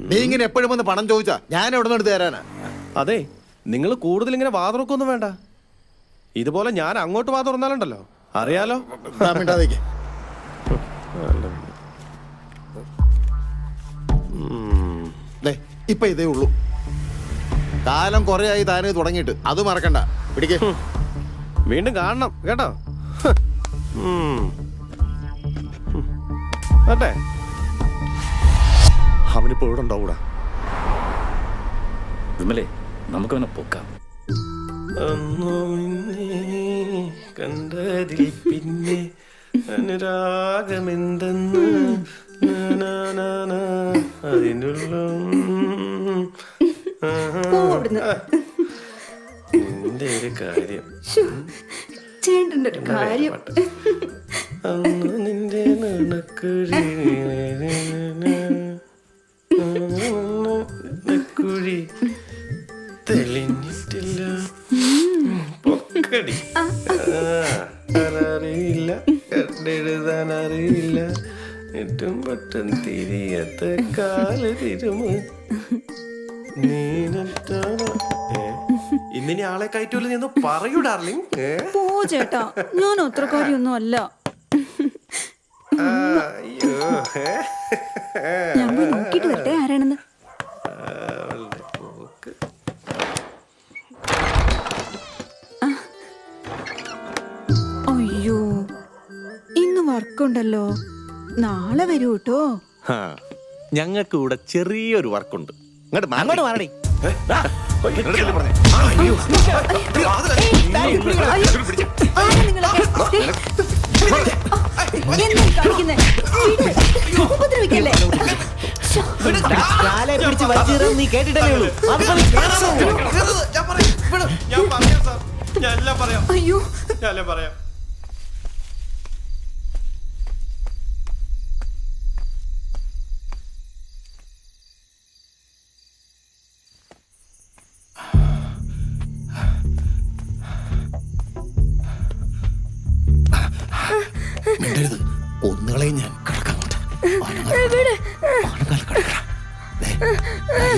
നീ ഇങ്ങനെ എപ്പോഴും വന്ന് പണം ചോദിച്ചാ ഞാൻ എവിടെ നിന്ന് എടുത്ത് തരാനാ? അതെ, നിങ്ങൾ കൂടുതൽ ഇങ്ങനെ വാതുറക്കൊന്നും വേണ്ട. ഇതുപോലെ ഞാൻ അങ്ങോട്ട് വാതുറന്നാലുണ്ടല്ലോ, അറിയാലോ. ഇപ്പൊ ഇതേ ഉള്ളൂ. കാലം കുറെ ആയി താനേ തുടങ്ങിയിട്ട്, അത് മറക്കണ്ട. പിടിക്കേ, വീണ്ടും കാണണം കേട്ടോ. അതെ, അവനിപ്പോ ഇവിടെ ഉണ്ടാവൂടാ. വിമലേ, നമുക്കവനെ പൊക്കാം. കണ്ടതിൽ പിന്നെ അനുരാഗമെന്തെന്ന് അതിനുള്ള നിന്റെ ഒരു കാര്യം, ചേട്ടൻ്റെ ഒരു കാര്യം. അന്ന് നിന്റെ നുണക്കുഴി കുഴി തെളിഞ്ഞിട്ടില്ല. പൊക്കടി. അറിയില്ല, കണ്ടെഴുതാൻ അറിയില്ല. ഏറ്റവും പെട്ടെന്ന് തിരിയത്ത കാല് തിരുമ. ഇന്നിനി ആളെ കയറ്റൂല നീ പറയൂ ഡാർലിംഗ്. പോ ചേട്ടാ, ഞാൻ അത്രക്കാരിയൊന്നും അല്ല. ഞാൻ പോയി നോക്കിട്ട് വരട്ടെ ആരാണെന്ന്. അയ്യോ, ഇന്ന് വർക്കുണ്ടല്ലോ, നാളെ വരൂ കേട്ടോ. ഞങ്ങൾക്ക് ഇവിടെ ചെറിയൊരു വർക്കുണ്ട്. അങ്ങോട്ട് മാറടി. കാലെ പിടിച്ച് വലിച്ചെറിയാൻ നീ കേട്ടിട്ടല്ലേ ഉള്ളൂ. അതുപോലെ കേൾക്കൂ. ഞാൻ പറയാം സാർ, ഞാൻ എല്ലാം പറയാം. അയ്യോ ഞാൻ എല്ലാം പറയാം. മിണ്ടരുത്, ഒന്നുകളെ ഞാൻ കിടക്കാം.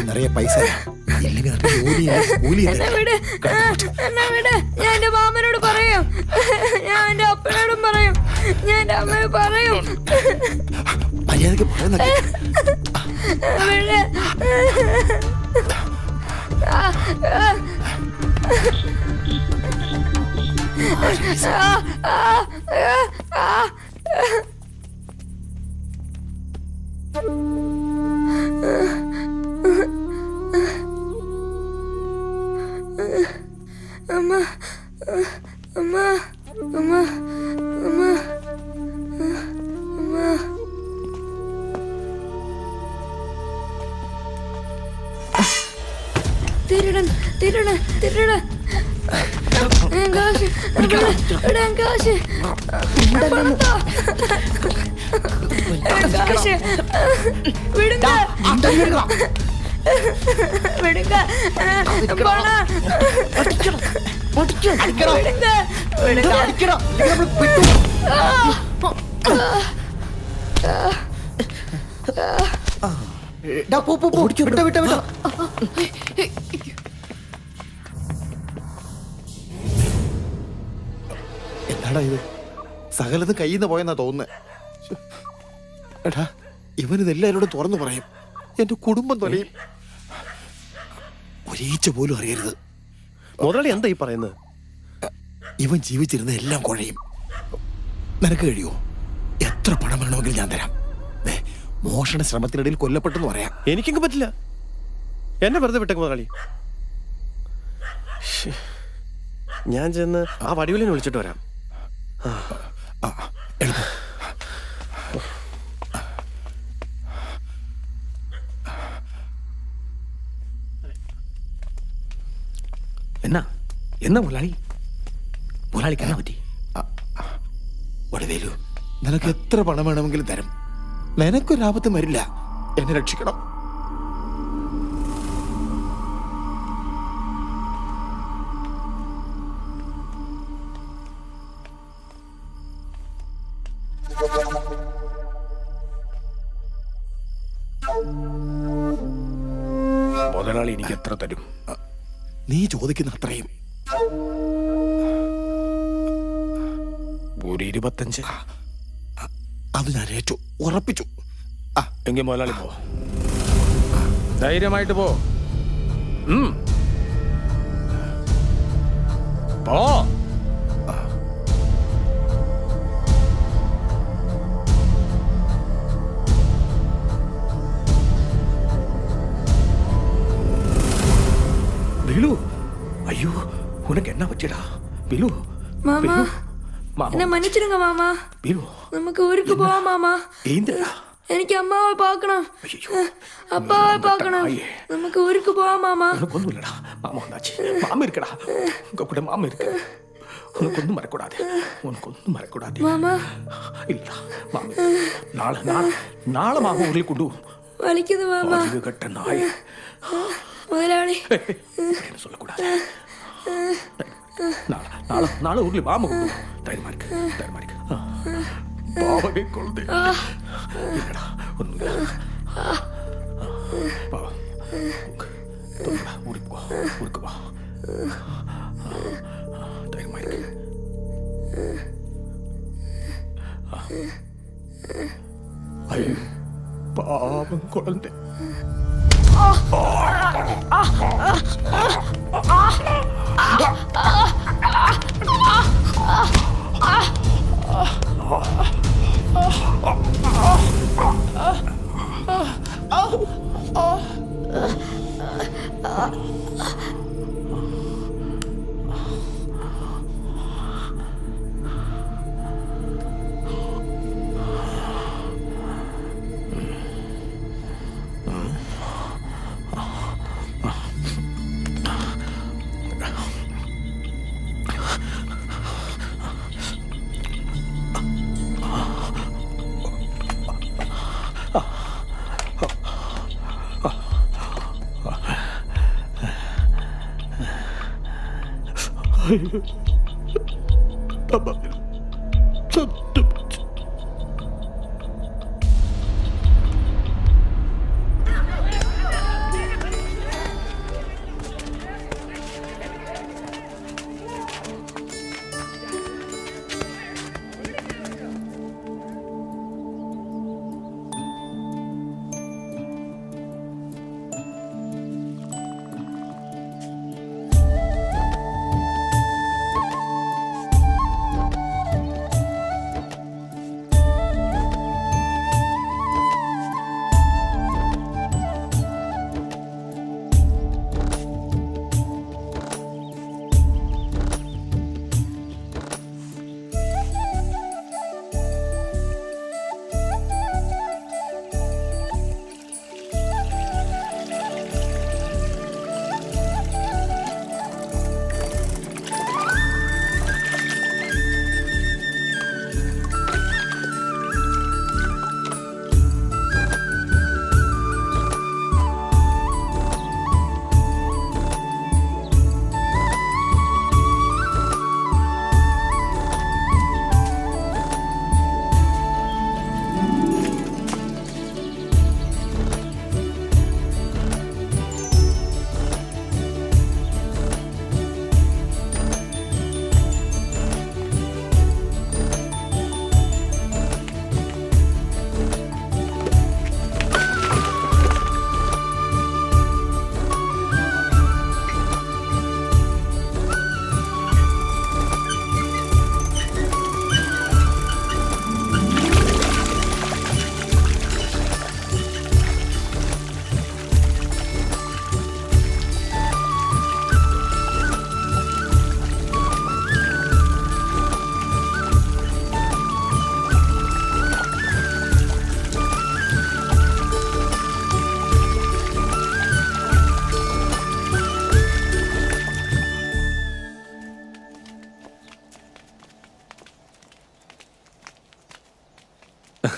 നിറയെ പൈസ ഇല്ലെങ്കിൽ ഞാൻ എന്റെ മാമനോട് പറയും, ഞാൻ എന്റെ അപ്പനോടും പറയും, ഞാൻ എന്റെ അമ്മയോട് പറയും. മര്യാദക്ക് പറയുന്ന അമ്മ അമ്മ അമ്മ അമ്മ അമ്മ തിരുടൻ തിരുടൻ തിരുടൻ കാശ് ഇടാൻ കാശ് കാശ് വിടുക വിടുക എന്താടാ ഇത്? സകലത് കയ്യിൽ നിന്ന് പോയെന്നാ തോന്നുന്നത്. എടാ, ഇവനിത് എല്ലാവരോടും തുറന്നു പറയും. എന്റെ കുടുംബം തൊലയും. ഒരീച്ച പോലും അറിയരുത്. മുതലാളി എന്താ ഈ പറയുന്നത്? ഇവൻ ജീവിച്ചിരുന്ന എല്ലാം കുഴയും. നിനക്ക് കഴിയോ? എത്ര പണം വേണമെങ്കിലും ഞാൻ തരാം. മോഷണ ശ്രമത്തിനിടയിൽ കൊല്ലപ്പെട്ടെന്ന് പറയാം. എനിക്കെങ്കിൽ പറ്റില്ല. എന്നെ വെറുതെ വിട്ടേക്ക് മുതലാളി. ഞാൻ ചെന്ന് ആ വടിവലിനെ വിളിച്ചിട്ട് വരാം. എന്നാ എന്നാ മുതലാളി? മുതലാളിക്ക് എന്നാ പറ്റി? വടിവേലു, നിനക്ക് എത്ര പണം വേണമെങ്കിലും തരും. നിനക്കൊരാപത്തും വരില്ല. എന്നെ രക്ഷിക്കണം. മുതലാളി എനിക്ക് എത്ര തരും? നീ ചോദിക്കുന്ന അത്രയും. ഒരു 25. അത് ഞാൻ ഏറ്റു, ഉറപ്പിച്ചു. എങ്കിൽ മുതലാളി പോ, ധൈര്യമായിട്ട് പോ. പോ. ബിലു, അയ്യോ, ഉനക്ക് എന്നാ പറ്റിയടാ ബിലു? മാമാ, എന്നെ മன்னிச்சிடுங்க മാമാ. ബിലു, നമുക്ക് ഊருக்கு പോവാം മാമാ. എനിക്ക് അമ്മാവെ പാക്കണം, അപ്പാവെ പാക്കണം. നമുക്ക് ഊருக்கு പോവാം മാമാ. ഒന്നുമില്ലടാ, മാമ വന്നാச்சு. മാമ இருக்கடா, உங்க கூட மாமா இருக்கு. உனக்கு ஒன்றும் மறக்கூடாது, உனக்கு ஒன்றும் மறக்கூடாது. மாமா இல்ல மாமி, நாளை மாமா ஊரில் கொண்டு வலிக்குது மாமா. அறிவு கட்ட நாய். முதலாளி என்ன சொல்லக்கூடாது. நாளை ஊரில் மாமா கொண்டு தைரியமா இருக்கு, தைரியமா இருக்கு. பாவகை கொள்து இல்லடா, ஒன்றும் பாவம். ஊருக்கு போ, ஊருக்கு வா. தைரியமா இருக்கு. ஐயோ, பாவம் குழந்தை.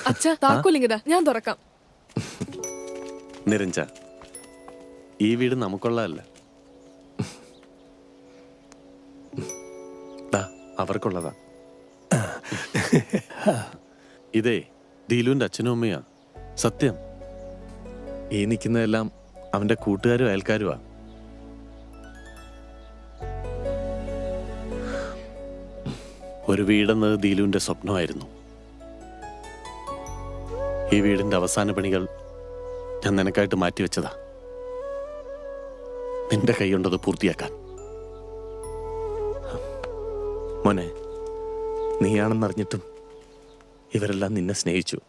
അച്ഛാ താക്കോലിങ്ങതാ, ഞാൻ തുറക്കാം. നിരഞ്ജ, ഈ വീട് നമുക്കുള്ളതല്ല, അവർക്കുള്ളതാ. ഇതേ ദീലുവിന്റെ അച്ഛനും അമ്മയാ. സത്യം, ഈ നിൽക്കുന്നതെല്ലാം അവന്റെ കൂട്ടുകാരും അയൽക്കാരുമാ. ഒരു വീടെന്നത് ദീലുവിന്റെ സ്വപ്നമായിരുന്നു. ഈ വീടിന്റെ അവസാന പണികൾ ഞാൻ നിനക്കായിട്ട് മാറ്റിവെച്ചതാ, നിന്റെ കൈയുണ്ടത് പൂർത്തിയാക്കാൻ. മോനെ, നീയാണെന്നറിഞ്ഞിട്ടും ഇവരെല്ലാം നിന്നെ സ്നേഹിച്ചു.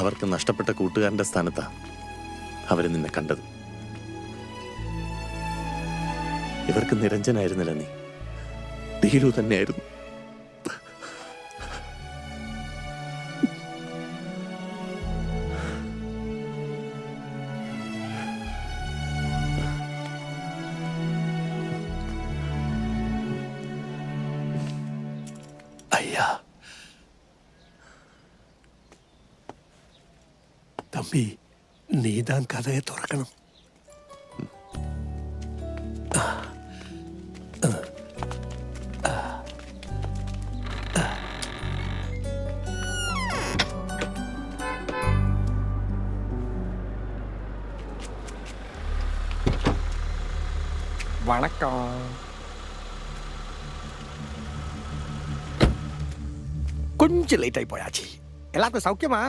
അവർക്ക് നഷ്ടപ്പെട്ട കൂട്ടുകാരന്റെ സ്ഥാനത്താ അവര് നിന്നെ കണ്ടത്. ഇവർക്ക് നിരഞ്ജനായിരുന്നില്ല നീ, ദീലു തന്നെയായിരുന്നു. ஐயா, தம்பி, நீதான் கதையை திறக்கணும். வணக்கம். கொஞ்சம் லேட் ஆகி போயாச்சு. எல்லாருக்கும் சௌக்கியமா?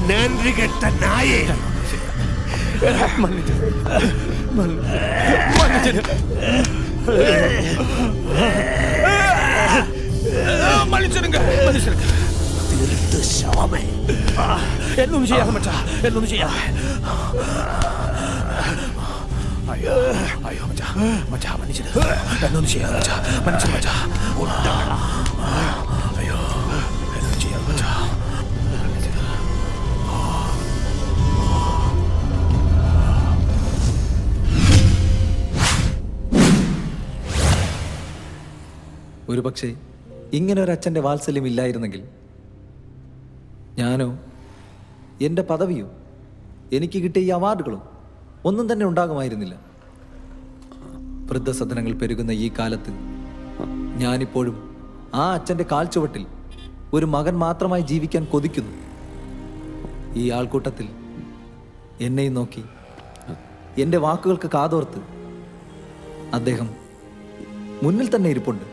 നന്ദി കെട്ട നായേ തീർത്ത് ശവമേ എന്നൊന്നും ചെയ്യാതെ മച്ചാ എന്നൊന്നും ചെയ്യാ അയ്യോ അയ്യോ മച്ചാ മച്ചാ മനുഷ്യന് എന്നൊന്നും ചെയ്യാതെ മച്ചാ മനുഷ്യൻ മച്ചാ അയ്യോ എന്നൊന്നും ചെയ്യാതെ മച്ചാ ഒരു പക്ഷേ ഇങ്ങനെ ഒരു അച്ഛൻ്റെ വാത്സല്യം ഇല്ലായിരുന്നെങ്കിൽ ഞാനോ എൻ്റെ പദവിയോ എനിക്ക് കിട്ടിയ ഈ അവാർഡുകളോ ഒന്നും തന്നെ ഉണ്ടാകുമായിരുന്നില്ല. വൃദ്ധസദനങ്ങൾ പെരുകുന്ന ഈ കാലത്ത് ഞാനിപ്പോഴും ആ അച്ഛൻ്റെ കാൽച്ചുവട്ടിൽ ഒരു മകൻ മാത്രമായി ജീവിക്കാൻ കൊതിക്കുന്നു. ഈ ആൾക്കൂട്ടത്തിൽ എന്നെയും നോക്കി എൻ്റെ വാക്കുകൾക്ക് കാതോർത്ത് അദ്ദേഹം മുന്നിൽ തന്നെ ഇരിപ്പുണ്ട്.